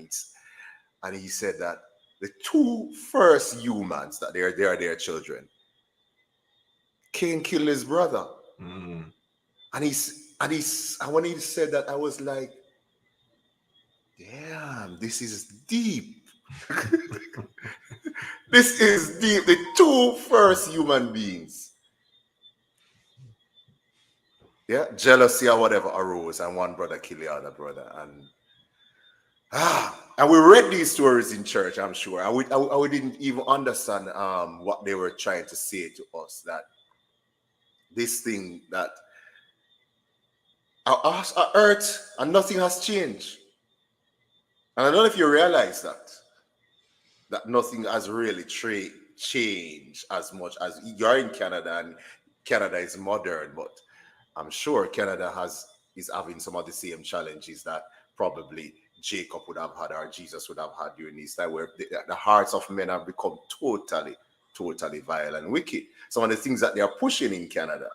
he said that the two first humans that they are their children, Cain killed his brother, Mm. and when he said that, I was like, damn, this is deep. This is deep. The two first human beings, yeah, jealousy or whatever arose, and one brother killed the other brother, and we read these stories in church, I'm sure, and we didn't even understand what they were trying to say to us, that this thing that our earth and nothing has changed, and I don't know if you realize that nothing has really changed as much as you're in Canada, and Canada is modern, but I'm sure Canada is having some of the same challenges that probably Jacob would have had or Jesus would have had during this time, where the hearts of men have become totally vile and wicked. Some of the things that they are pushing in Canada.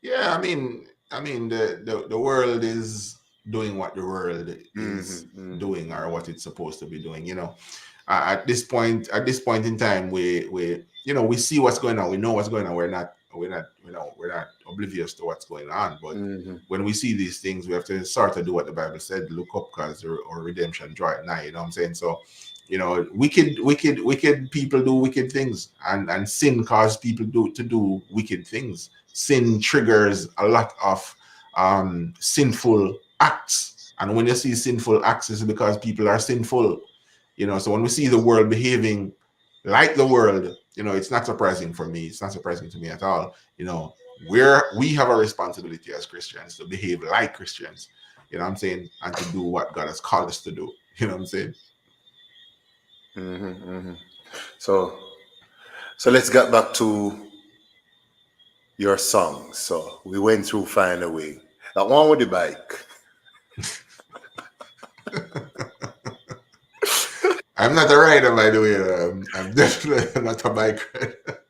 Yeah, I mean, I mean, the world is doing what the world Mm-hmm, is mm-hmm, doing, or mm-hmm. what it's supposed to be doing. At this point in time, we see what's going on. We know what's going on. We're not oblivious to what's going on. But Mm-hmm. when we see these things, we have to sort of do what the Bible said: look up, because or redemption draw at nigh. You know what I'm saying? So, wicked people do wicked things, and sin causes people to do wicked things. Sin triggers a lot of sinful acts, and when you see sinful acts, it's because people are sinful. So when we see the world behaving like the world, it's not surprising for me. It's not surprising to me at all. We have a responsibility as Christians to behave like Christians. You know what I'm saying? And to do what God has called us to do. You know what I'm saying? Mm-hmm, mm-hmm. So, so let's get back to your song. So we went through Find a Way. That one with the bike. I'm not a rider, by the way. I'm definitely not a bike rider.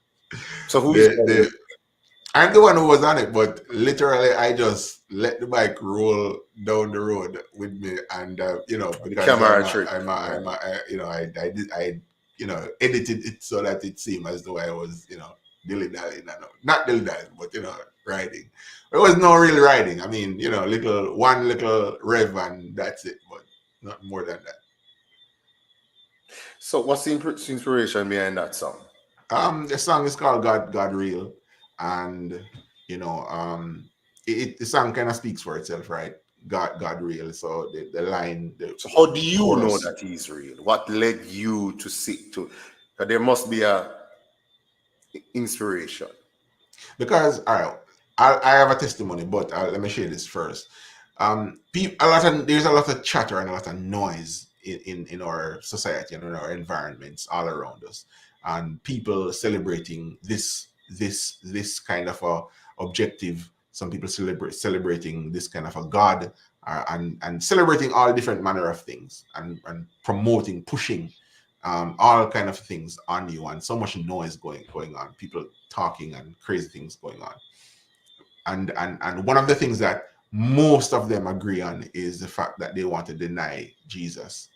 So who's The, the, I'm the one who was on it, but literally I just let the bike roll down the road with me, and because I'm camera a, trick? I'm a, Yeah. I'm a, I, I did edited it so that it seemed as though I was dilly dallying, not dilly dallying, but riding. There was no real riding. I mean, little rev, and that's it, but not more than that. So what's the inspiration behind that song? The song is called God Real, and the song kind of speaks for itself, right? God Real. So the line, So how do the you know chorus. that he's real? What led you to seek to? 'Cause there must be a inspiration. Because all right, I have a testimony, but let me share this first. There's a lot of chatter and a lot of noise in our society and in our environments all around us, and people celebrating this kind of a objective. Some people celebrating this kind of a God, and celebrating all different manner of things, and promoting, pushing all kind of things on you, and so much noise going on, people talking and crazy things going on. And one of the things that most of them agree on is the fact that they want to deny Jesus.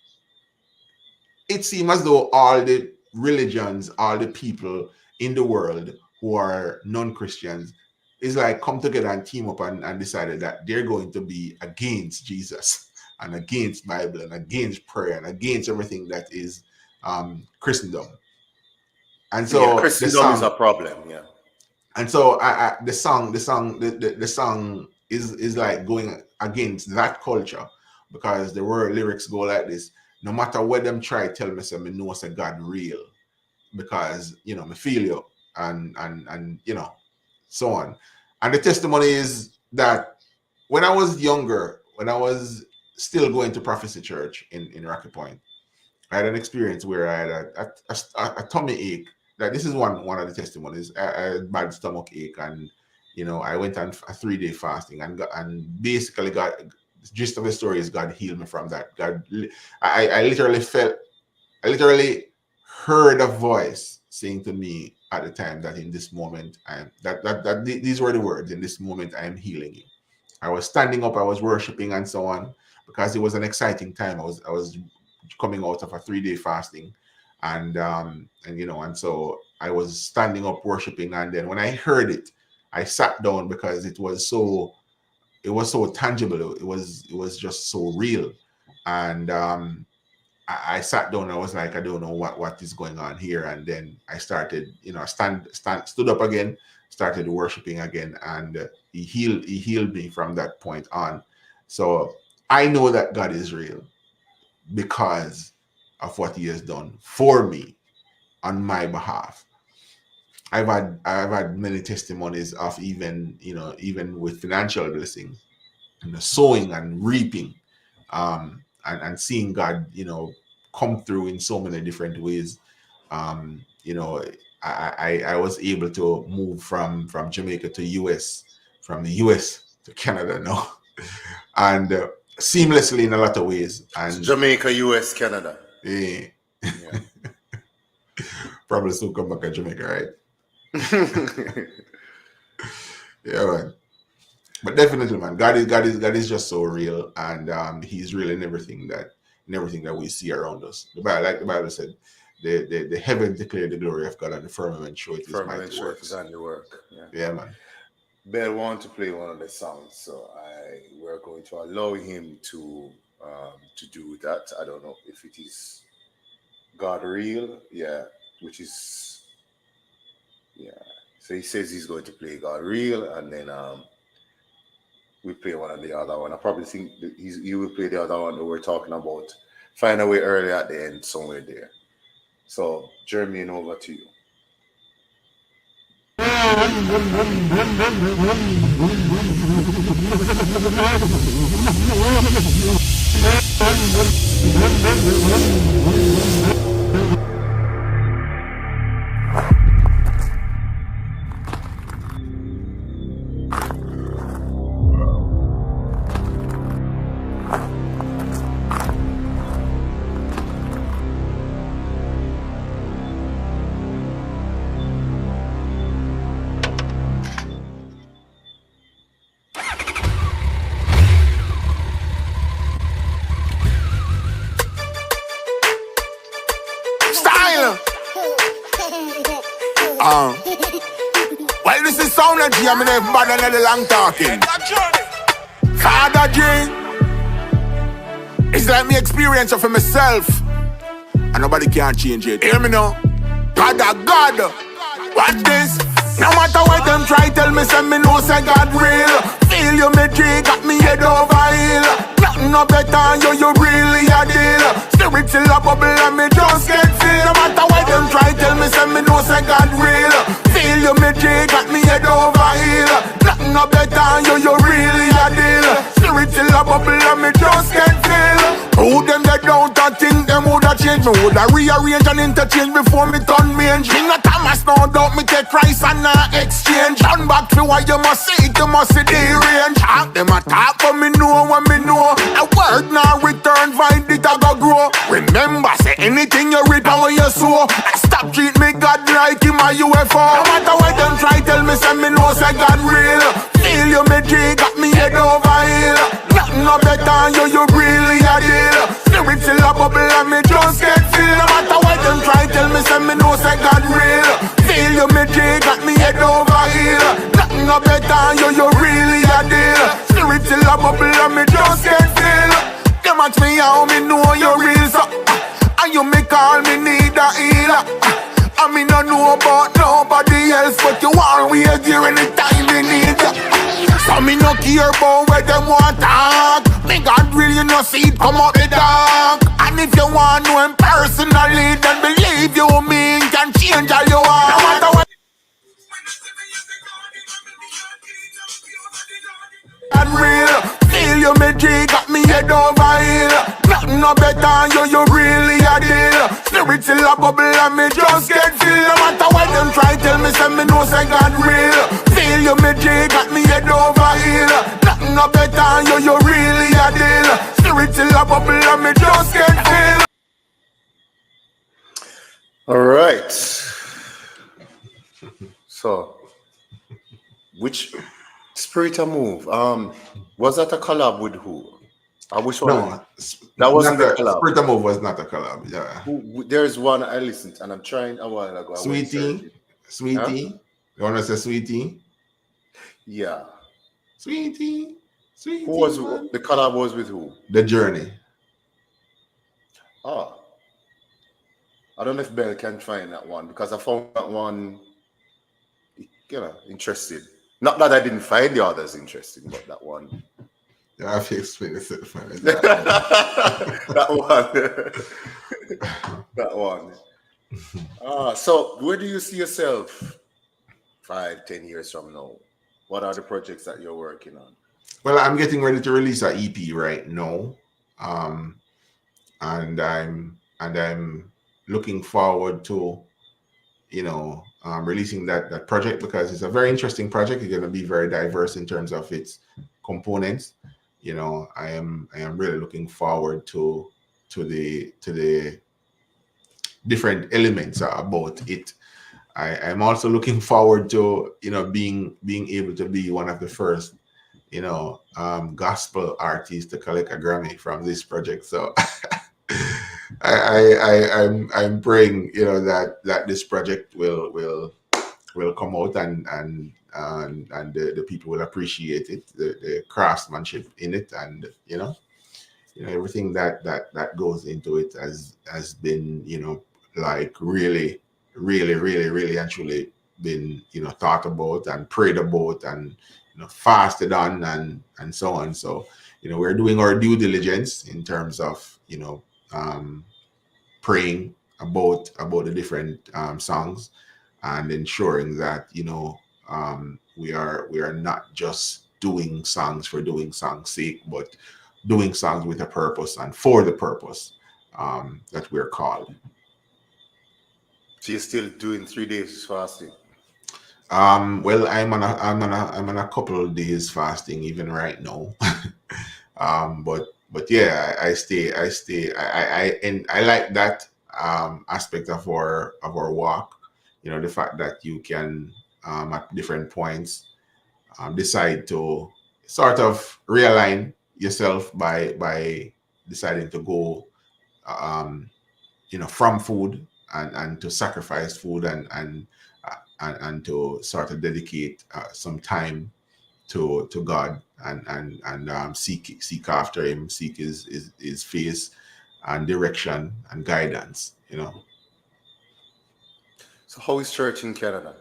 It seems as though all the religions, all the people in the world who are non-Christians is like come together and team up, and decided that they're going to be against Jesus and against Bible and against prayer and against everything that is Christendom. And Yeah, so the Christendom is a song, problem. Yeah. the song is like going against that culture, because the word lyrics go like this: no matter what them try, tell me, say me know say God real, because me feel you, and so on. And the testimony is that when I was younger, when I was still going to Prophecy Church in Rocky Point, I had an experience where I had a tummy ache. Like, this is one of the testimonies. I had bad stomach ache, and I went on a 3 day fasting, and basically got the gist of the story is God healed me from that. I literally felt, I literally heard a voice saying to me at the time that in this moment these were the words: in this moment I am healing you. I was standing up, I was worshiping and so on, because it was an exciting time. I was coming out of a 3 day fasting, and so I was standing up worshiping, and then when I heard it, I sat down, because it was so tangible. It was just so real, and I sat down. I was like, I don't know what is going on here. And then I started, stood up again, started worshiping again, and he healed me from that point on. So I know that God is real because of what He has done for me on my behalf. I've had many testimonies of, even with financial blessing, sowing and reaping, and seeing God, come through in so many different ways. Um, you know, I was able to move from Jamaica to US, from the US to Canada now, and seamlessly in a lot of ways. So And Jamaica, US, Canada. eh, Yeah. probably still come back to Jamaica, right? Yeah, man. But definitely, man, God is just so real, and He's real in everything that we see around us. Like the Bible said, the heaven declare the glory of God, and the firmament show it His Firmament mighty showeth his works. handiwork. Yeah. Yeah, man. Bell want to play one of the songs, so we're going to allow him to do that. I don't know if it is God real, yeah, which is yeah. So he says he's going to play God real, and then we play one and the other one. I probably think that he will play the other one that we're talking about. Find a way early at the end, somewhere there. So Jermaine, over to you. Style. Well, this is Sone. I mean, everybody know the long talking. Father G. It's like me experience for myself, and nobody can change it. Hear me now? God, God. Watch this. No matter what them try, tell me, say me know, say God real. Feel you, me G, got me head over heel. Nothing no better, you really a deal. Spirit still a bubble and me just get feel. No matter what them try, tell me, say me know, say God real. Feel you, me G, got me head over heel. Nothing no better, you really a deal. Spirit still a bubble and me just get feel. Who them that don't think them woulda change me, woulda rearrange and interchange before me turn mange. Me not Thomas, no doubt me take Christ and exchange. Turn back to what you must see, you must see the range. Talk them a talk, but me know what me know. A word now return, find it a go grow. Remember, say anything you reap and what you sow. Stop treat me God like him a UFO. No matter what them try, tell me say me know say God real. Feel you, me G, got me head over heel. Nothing no better, you really a deal. Spirit still a bubble and me just get feel. No matter what them try, tell me say me know say God real. Feel you, me G, got me head over heel. Nothing no better, you really a deal. Spirit still a bubble and me just get feel. Them ask me how me know you real, so and you me call me need a healer. I me no know about nobody else, but you always here anytime you need ya. So me no care about where them want talk. Me God really no see it come out the dark. And if you want know him personally, then believe you me can change all you want. No matter what God real, feel you me G, got me head over heel. Nothing no better, you really a deal. Spirit still a bubble and me just get feel. No matter what them try, tell me say me know say God real. Feel you me G, got me head over heel. Nothing no better, you really a deal. Spirit still a bubble and me just get feel. All right. So, which Spirit a move? Was that a collab with who? I wish one. No, That wasn't not the a collab. Spirit of Move was not a collab. Yeah, There's one I listened, and I'm trying a while ago. I went searching. Sweetie. You wanna say Sweetie? Yeah. Sweetie, Who was man. the collab was with who? The Journey. Ah, I don't know if Bell can find that one because I found that one, interesting. Not that I didn't find the others interesting, but that one. Yeah, I have to explain yourself. That one. That one. So where do you see yourself 5, 10 years from now? What are the projects that you're working on? Well, I'm getting ready to release an EP right now, and I'm looking forward to releasing that project because it's a very interesting project. It's going to be very diverse in terms of its components. I am really looking forward to the different elements about it. I'm also looking forward to being able to be one of the first gospel artist to collect a Grammy from this project. So I'm praying, that this project will come out, and the people will appreciate it, the craftsmanship in it, and everything that goes into it has been, like really, really, really, really and truly been, thought about and prayed about, and fasted on, and so on. So we're doing our due diligence in terms of um, praying about the different songs, and ensuring that we are not just doing songs for doing songs sake, but doing songs with a purpose and for the purpose that we're called. So you're still doing 3 days fasting. Well, I'm on a couple of days fasting even right now. But yeah, I like that aspect of our walk. The fact that you can, at different points, decide to sort of realign yourself by deciding to go, um, from food, and to sacrifice food, and to sort of dedicate some time to God, and seek after Him, seek His face and direction and guidance. So how is church in Canada?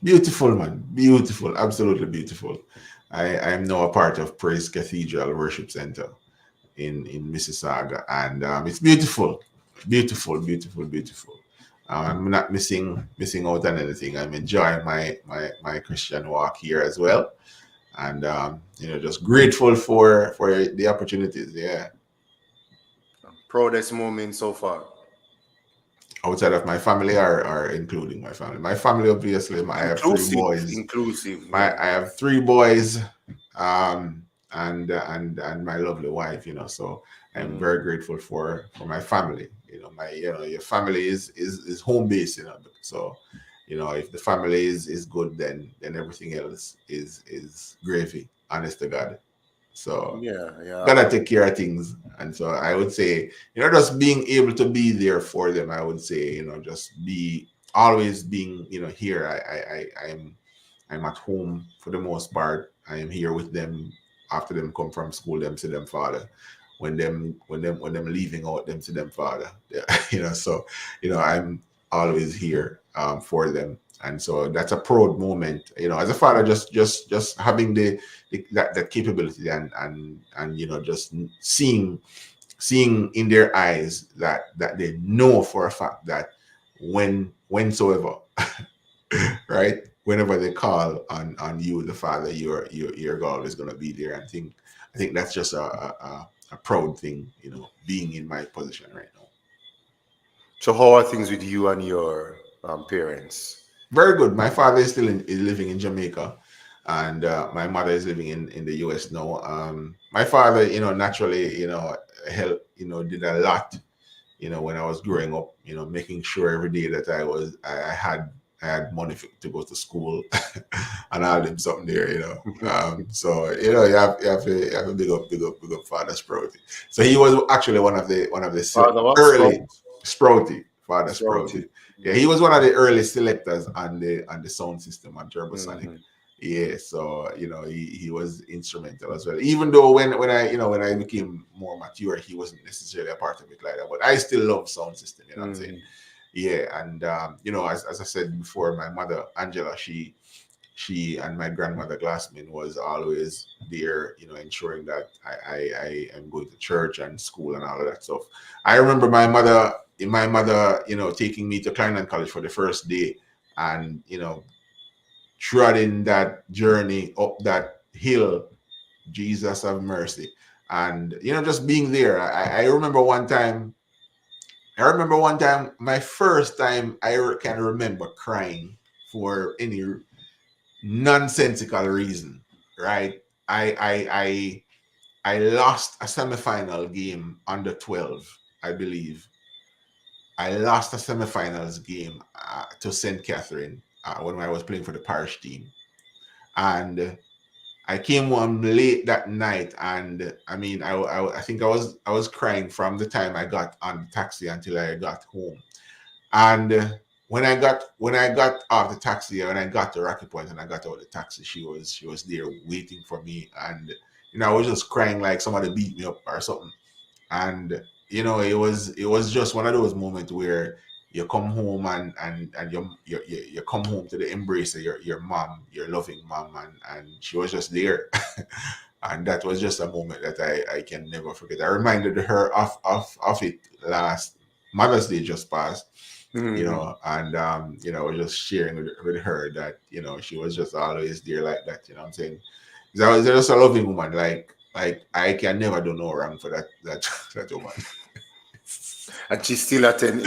Beautiful, man, beautiful, absolutely beautiful. I am now a part of Praise Cathedral Worship Center in Mississauga, and it's beautiful, beautiful, beautiful, beautiful. I'm not missing out on anything. I'm enjoying my Christian walk here as well, and just grateful for the opportunities. Yeah, Proudest moment so far. outside of my family, or including my family. My family, obviously, I have three Inclusive, boys. inclusive, My yeah. I have three boys, and my lovely wife. So I'm Mm. very grateful for my family. My your family is home base. So if the family is good, then everything else is gravy. Honest to God. So Yeah, yeah. gotta take care of things. And so I would say, just being able to be there for them. I would say, just be always being, here. I'm at home for the most part. I am here with them after them come from school. Them see them father. When them leaving out, them see them father. Yeah, So I'm always here for them, and so that's a proud moment. As a father, just having that capability, and just seeing in their eyes that they know for a fact that whensoever, right, whenever they call on you, the father, you're always going to be there. I think that's just a proud thing, being in my position right now. So how are things with you and your parents? Very good. My father is living in Jamaica, and my mother is living in the US now. My father, naturally, help, did a lot, when I was growing up, making sure every day that I had money to go to school, and I had him something there, So you have a big up father Sprouty. So he was actually one of the Father what? Sprout? early Sprouty, father Sprouty. Sprouty. Yeah, he was one of the early selectors on the sound system on Turbosonic. Mm-hmm. Yeah, so he was instrumental as well. Even though when I became more mature, he wasn't necessarily a part of it like that. But I still love sound system. You know what I'm saying? Mm-hmm. Yeah, and as I said before, my mother Angela, she and my grandmother Glassman was always there, ensuring that I am going to church and school and all of that stuff. I remember my mother, taking me to Clarendon College for the first day, and treading that journey up that hill. Jesus have mercy. And just being there. I remember one time, my first time can remember crying for any nonsensical reason, right? I lost a semifinal game under 12, I believe. I lost a semifinals game to St. Catherine when I was playing for the parish team. And I came home late that night, and I mean, I think I was crying from the time I got on the taxi until I got home. And when I got off the taxi, when I got to Rocky Point and I got out of the taxi, she was there waiting for me, and I was just crying like somebody beat me up or something. And it was just one of those moments where you come home, and you come home to the embrace of your mom, your loving mom, and she was just there. And that was just a moment that I can never forget. I reminded her of it last Mother's Day just passed, Mhm. and I was just sharing with her that she was just always there like that. You know what I'm saying? That was just a loving woman. Like I can never do no wrong for that that woman. And she's still attending.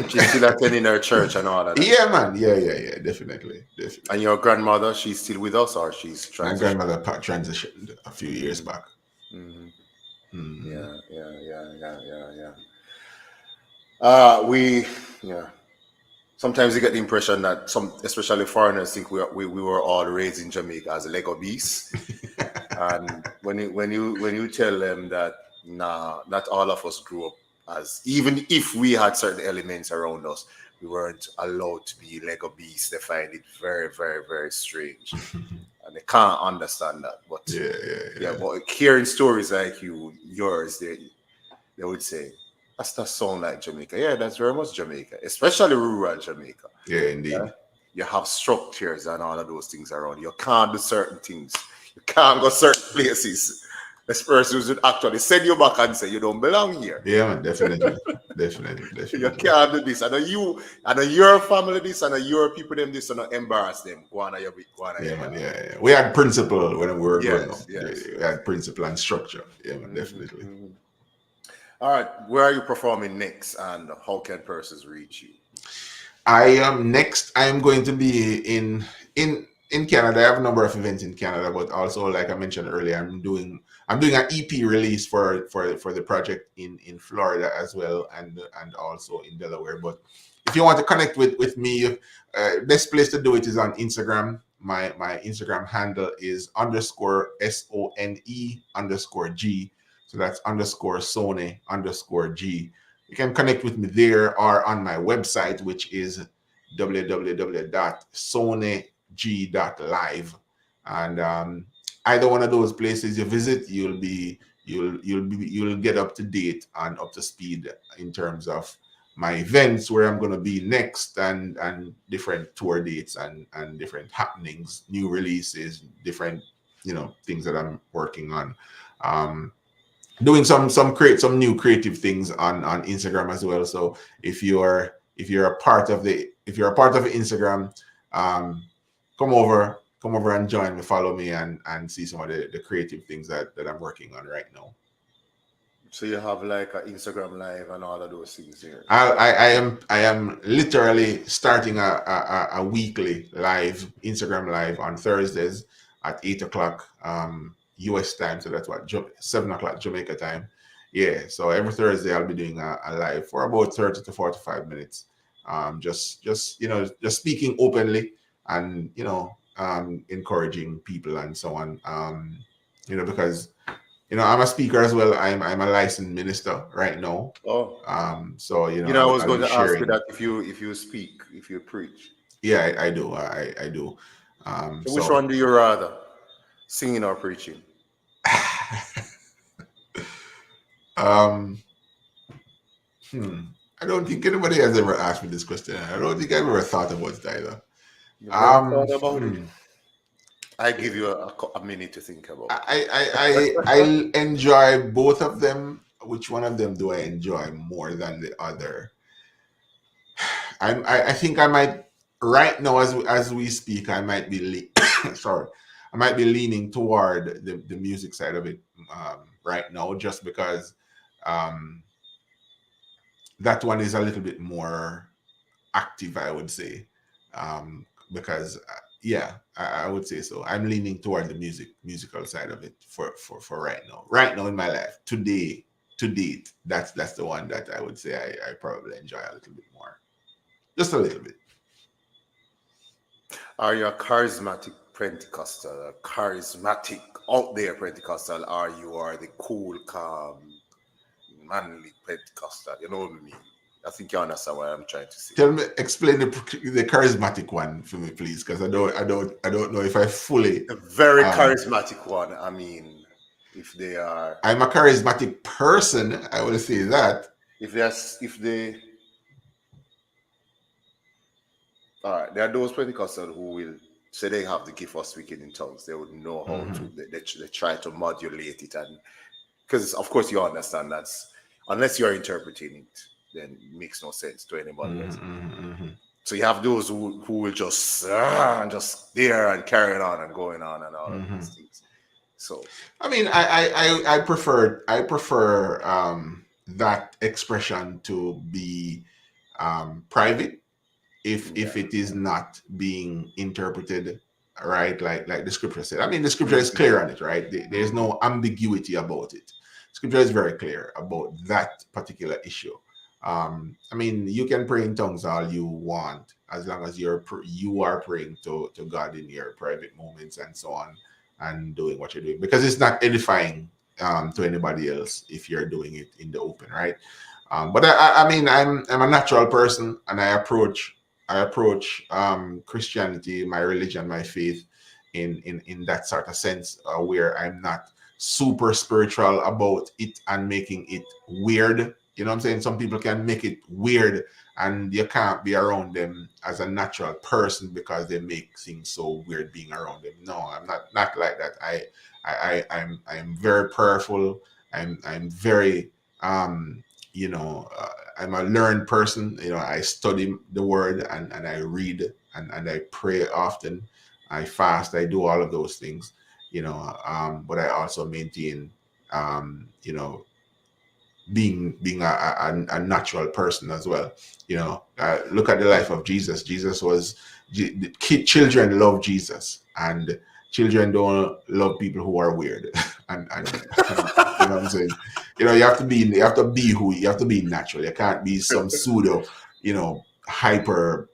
She's still attending her church and all of that. Yeah, man. Yeah. Definitely, And definitely. your grandmother, she's still with us, or she's My transitioned? grandmother transitioned a few years back. Hmm. Hmm. Yeah. We, yeah. Sometimes you get the impression that some, especially foreigners, think we were all raised in Jamaica as Lego beasts. And when you tell them that nah, not all of us grew up as, even if we had certain elements around us, we weren't allowed to be Lego beasts. They find it very, very, very strange, and they can't understand that. But yeah, Yeah. but hearing stories like yours, they would say, "That's that sound like Jamaica." Yeah, that's very much Jamaica, especially rural Jamaica. Yeah, Yeah, indeed. you have structures and all of those things around. You can't do certain things. You can't go certain places. This person would actually send you back and say you don't belong here. Yeah, man. Definitely, definitely, You definitely. can't do this. I know you. I know your family this. I know your people them this. I know embarrass them. Go on, your bit. Go on, Yeah, yeah. man. Yeah. We had principle when we were growing up. Yes, Yeah, yes, we yes. had principle and structure. Yeah, man. Mhm, Definitely. mhm. All right, where are you performing next, and how can persons reach you? I am next. I am going to be in Canada. I have a number of events in Canada, but also, like I mentioned earlier, I'm doing an EP release for the project in Florida as well, and also in Delaware. But if you want to connect with me, best place to do it is on Instagram. My Instagram handle is _SONE_G. So that's _Sone_G. You can connect with me there or on my website, which is www.soneg.live. And either one of those places you visit, you'll get up to date and up to speed in terms of my events, where I'm going to be next, and different tour dates, and different happenings, new releases, different things that I'm working on. Um, Doing some new creative things on Instagram as well. So if you're a part of Instagram, um, come over and join me, follow me, and see some of the creative things that I'm working on right now. So you have like an Instagram live and all of those things here. I am literally starting a weekly live Instagram live on Thursdays at 8 o'clock US time. So that's what 7 o'clock Jamaica time. Yeah. So every Thursday I'll be doing a live for about 30 to 45 minutes. Just speaking openly, and encouraging people and so on. Because I'm a speaker as well. I'm a licensed minister right now. Oh, So I I'll, was I'll going be to ask you sharing. that if you speak, if you preach. Yeah, I do. I do. So which So one do you rather, singing or preaching? um, hmm, I don't think anybody has ever asked me this question. I don't think I've ever thought about it either. You've never Um, thought about it? hmm, I give you a minute to think about it. I enjoy both of them. Which one of them do I enjoy more than the other? I think I might, right now, as we speak, I might be sorry, I might be leaning toward the music side of it right now, just because um, that one is a little bit more active, I would say. Because yeah, I would say so. I'm leaning toward the musical side of it for right now. Right now in my life, today, to date, that's the one that I would say I probably enjoy a little bit more, just a little bit. Are you a charismatic Pentecostal, charismatic, out there Pentecostal, or you are the cool, calm, manly Pentecostal. You know what I mean? I think you understand what I'm trying to say. Tell me, explain the charismatic one for me, please, because I don't know if I fully. A very charismatic one. I mean, if they are, I'm a charismatic person. I will say that. if they, all right, there are those Pentecostals who will say they have the gift of speaking in tongues. They would know how to. They try to modulate it, and because of course you understand that's unless you're interpreting it, then it makes no sense to anybody else. So you have those who will just there and carrying on and going on and all of these things. So I mean, I prefer that expression to be private if it is not being interpreted right, like the scripture said. I mean, the scripture is clear on it, right? There's no ambiguity about it. Scripture is very clear about that particular issue. I mean, you can pray in tongues all you want as long as you are praying to God in your private moments and so on, and doing what you're doing, because it's not edifying to anybody else if you're doing it in the open, right? But I mean, I'm a natural person, and I approach Christianity, my religion, my faith, in that sort of sense, where I'm not super spiritual about it and making it weird. You know what I'm saying? Some people can make it weird, and you can't be around them as a natural person because they make things so weird being around them. No, I'm not like that. I'm very prayerful. I'm very I'm a learned person. I study the word, and I read, and I pray often. I fast. I do all of those things. But I also maintain being a natural person as well. Look at the life of Jesus. Children love Jesus, and children don't love people who are weird. and you know what I'm saying? You have to be natural. You can't be some pseudo, hyper,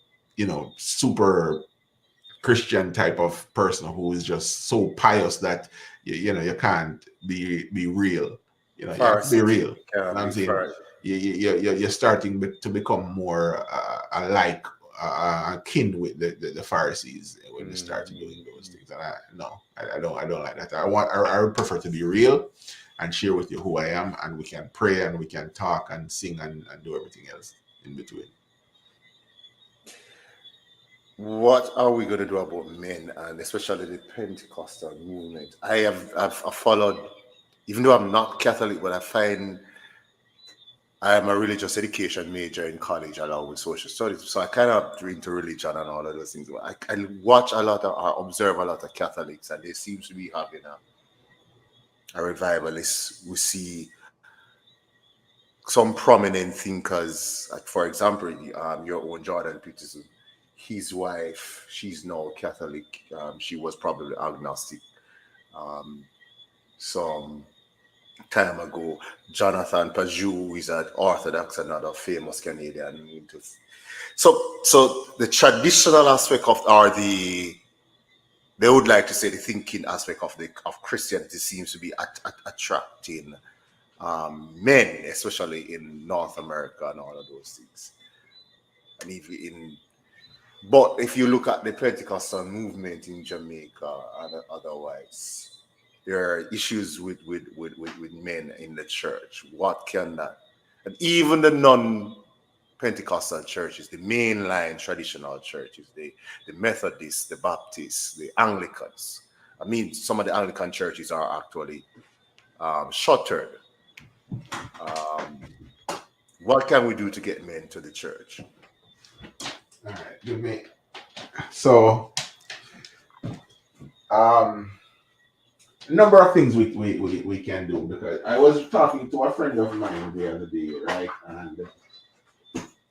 super Christian type of person who is just so pious that you can't be real. You have to be real. You know what I'm saying? You're starting to become more alike, kin with the Pharisees when you start doing those things. And I don't like that. I would prefer to be real and share with you who I am, and we can pray and we can talk and sing and do everything else in between. what are we going to do about men, and especially the Pentecostal movement? I've followed, even though I'm not Catholic, but I am a religious education major in college along with social studies. So I kind of into religion and all of those things. I watch a lot or observe a lot of Catholics, and they seem to be having a revivalist. We see some prominent thinkers, like for example, your own Jordan Peterson. His wife, she's now Catholic. She was probably agnostic some time ago. Jonathan Pajou, who is an Orthodox, another famous Canadian. So the traditional aspect they would like to say the thinking aspect of Christianity seems to be attracting men, especially in North America and all of those things. And but if you look at the Pentecostal movement in Jamaica and otherwise, there are issues with men in the church. What can that? And even the non-Pentecostal churches, the mainline traditional churches, the Methodists, the Baptists, the Anglicans. I mean, some of the Anglican churches are actually shuttered. What can we do to get men to the church? All right, good man. So, a number of things we can do, because I was talking to a friend of mine the other day, right? And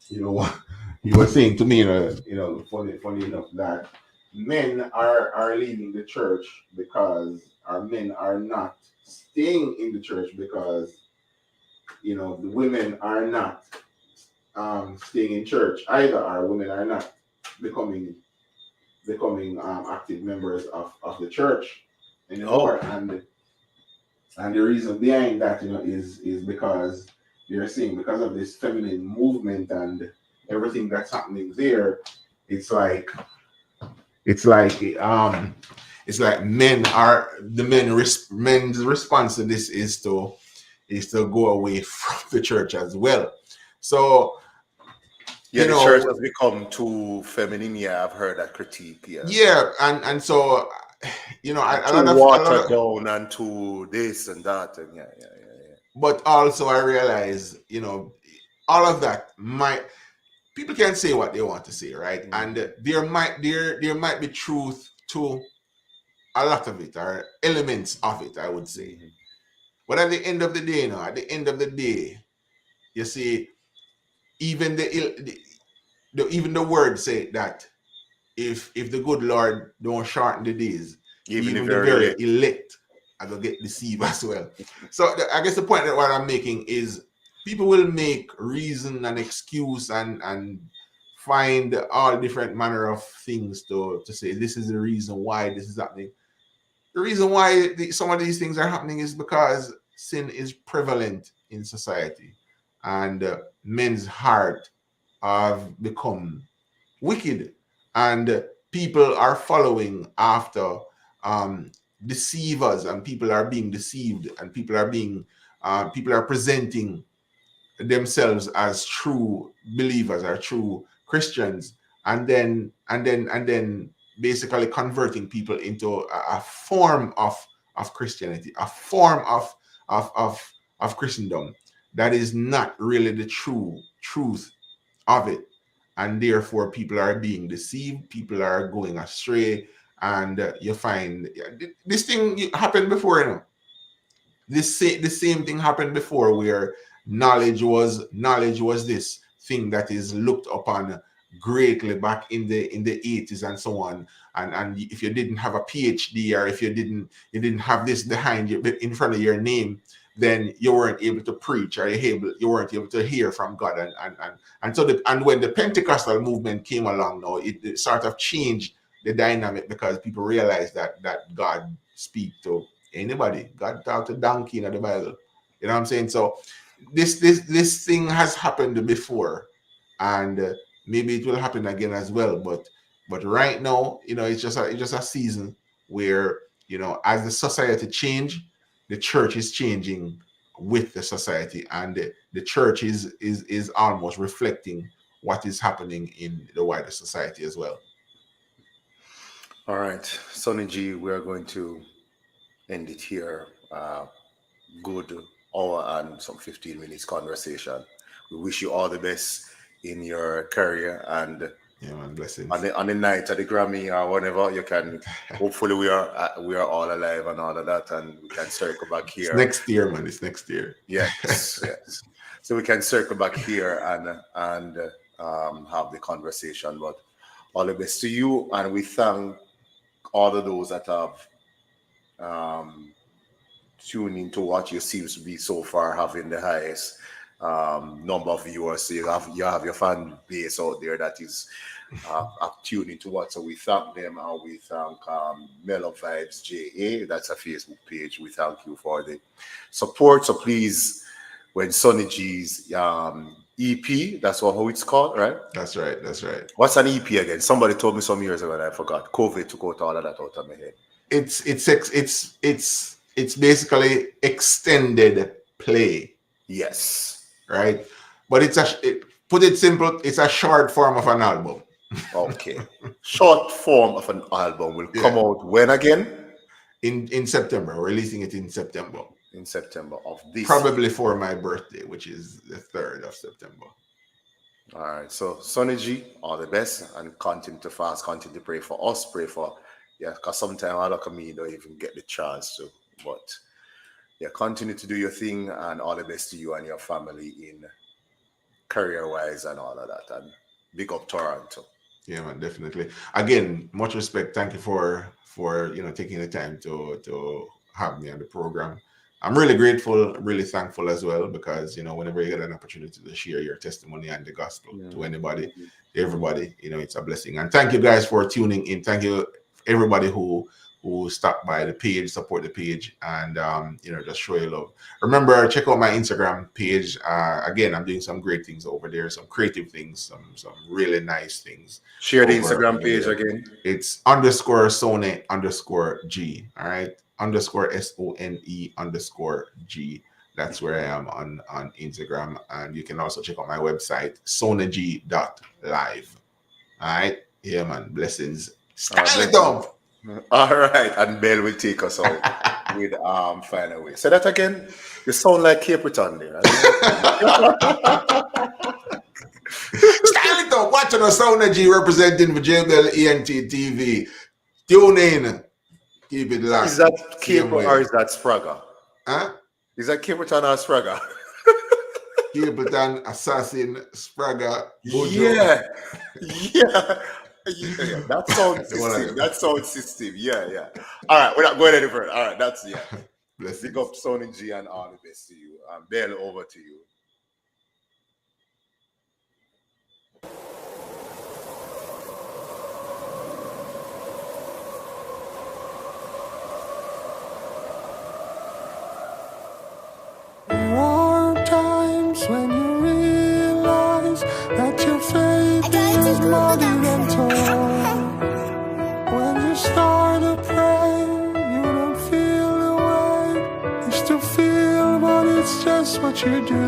he was saying to me, funny enough, that men are leaving the church because our men are not staying in the church because the women are not staying in church either. Our women are not becoming becoming active members of the church anymore. Oh, And the reason behind that, is because they're saying because of this feminine movement and everything that's happening there, it's like it's like um it's like men's response to this is to go away from the church as well. So yeah, you the church know, has become too feminine. Yeah, I've heard that critique. Yeah, yeah, and so and a too lot of watered down and too this and that and yeah, yeah, yeah, but also I realize, all of that might people can say what they want to say, right? yeah. And there might be truth to a lot of it, or elements of it, I would say. Mhm. But at the end of the day, you see, even even the word say that if the good Lord don't shorten the days, Even if even the you're very elect. elect are gonna get deceived as well. So I guess the point that what I'm making is people will make reason and excuse and find all different manner of things to say this is the reason why this is happening. The reason why some of these things are happening is because sin is prevalent in society, and men's heart have become wicked, and people are following after um, deceivers, and people are being deceived, and people are presenting themselves as true believers or true Christians, and then basically converting people into a form of Christianity, a form of Christendom that is not really the true truth of it. And therefore people are being deceived, people are going astray, and you find this thing happened before, the same thing happened before, where knowledge was this thing that is looked upon greatly back in the 80s and so on. And if you didn't have a PhD, or if you didn't have this behind you in front of your name, then you weren't able to preach, or you weren't able to hear from God. And when the Pentecostal movement came along, now it sort of changed the dynamic, because people realized that God speak to anybody. God talked to donkey in the Bible. You know what I'm saying? So this thing has happened before, and maybe it will happen again as well. But right now, it's just a season where, as the society change, the church is changing with the society, and the church is almost reflecting what is happening in the wider society as well. All right, Sonny G, we are going to end it here. Good hour and some 15 minutes conversation. We wish you all the best in your career and Yeah, man, on blessings. the night of the Grammy or whatever you can. Hopefully, we are all alive and all of that, and we can circle back It's here. next year, man. It's next year. Yes, yes. So we can circle back here and have the conversation. But all the best to you, and we thank all of those that have um, tuned into what you seems to be so far having the highest number of viewers. So you have your fan base out there that is tuned into what. So we thank them, and we thank Mellow Vibes JA. That's a Facebook page. We thank you for the support. So please, when Sonny G's EP, that's how it's called, right? That's right. That's right. What's an EP again? Somebody told me some years ago and I forgot. COVID took out all of that out of my head. It's basically extended play, Yes. right? But put it simple, it's a short form of an album. Okay. Short form of an album will come Yeah, out when again? in September, we're releasing it in September, In September of this year. probably for my birthday, which is the 3rd of September. All right. So, Sonny G, all the best and continue to fast, continue to pray for us, pray for, yeah, because sometimes I look at me, you don't even get the chance to. But, yeah, continue to do your thing and all the best to you and your family in career wise and all of that. And big up Toronto. Yeah, man, definitely. Again, much respect. Thank you for taking the time to have me on the program. I'm really grateful, really thankful as well, because whenever you get an opportunity to share your testimony and the gospel to anybody, everybody, it's a blessing. And thank you guys for tuning in. Thank you everybody who stopped by the page, support the page, and just show your love. Remember, check out my Instagram page. Again, I'm doing some great things over there, some creative things, some really nice things. Share the Instagram page again. It's _Sone_G. All right. _SONE_G. That's where I am on Instagram. And you can also check out my website, soneg.live. All right. Yeah, man. Blessings. Style it up. All right. And Bell will take us out with Final Way. Say that again. You sound like Cape Breton there. Style it up. Watching us, Sone G representing for JBL ENT TV. Tune in. Keep it locked. Is that Cape or is that Spraga? Huh? Is that Cape Breton or Spraga? Cape Breton, Assassin, Spraga, Bojo. Yeah. That sounds system. That sounds system. Yeah. All right, we're not going any further. All right, that's Big up Sone G and all the best to you. Bell, over to you. There are times when you realize that your faith is muddied and torn. When you start to pray, you don't feel the way you still feel, but it's just what you do.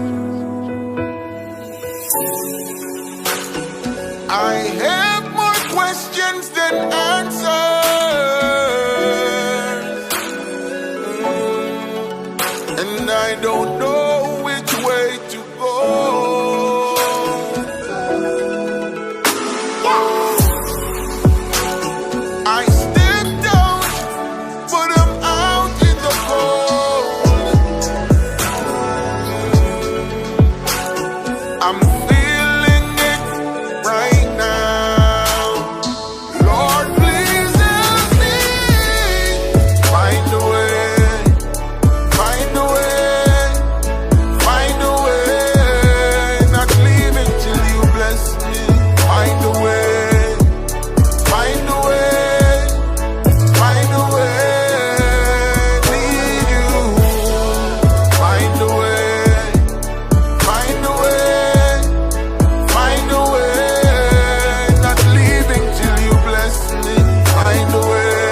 I have more questions than answers, and I don't know which way to go. I stepped out, but I'm out in the cold. I'm feeling it right now. Lord, please help me find a way, find a way, find a way. Not leaving till you bless me. Find a way, find a way, find a way. Need you. Find a way, find a way, find a way. Not leaving till you bless me. Find a way,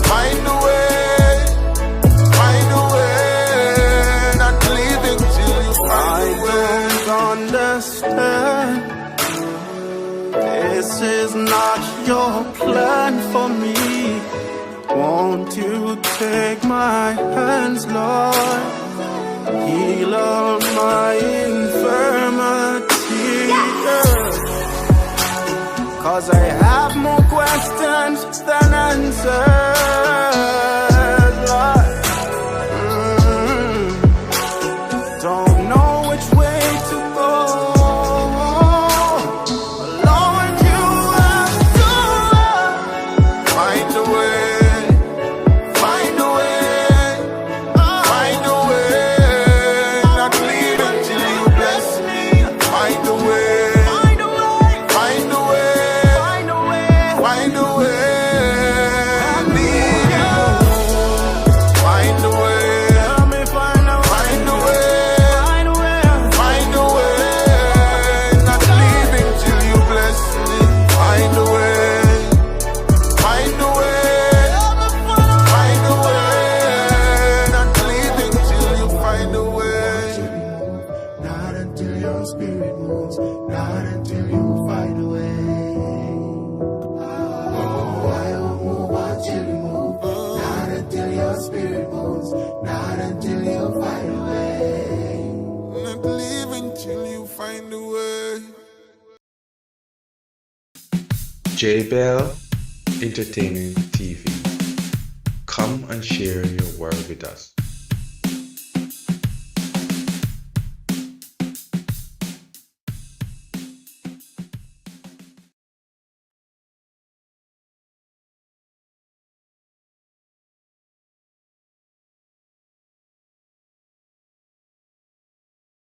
find a way, find a way. Not leaving till you find a way. I don't understand. This is not your plan for me. Won't you take my hands, Lord? Heal all my infirmity. 'Cause I have more questions than answers, Lord. Don't know which way to go. Lord, you have to find a way, find a way, find a way. Not leaving till you bless me. Find a way, find a way, find a way, find a way, find a way. I need you. Find a way, help me find a way, find a way, find a way, find a way. Not leaving till you bless me. Find a way, find a way, find a way. Not leaving till you find a way. Not until your spirit moves. Not until you find a way. I won't move until you move. Not until your spirit moves. Not until you find a way. Not leaving till you find a way. JBL Entertainment TV. Come and share your world with us.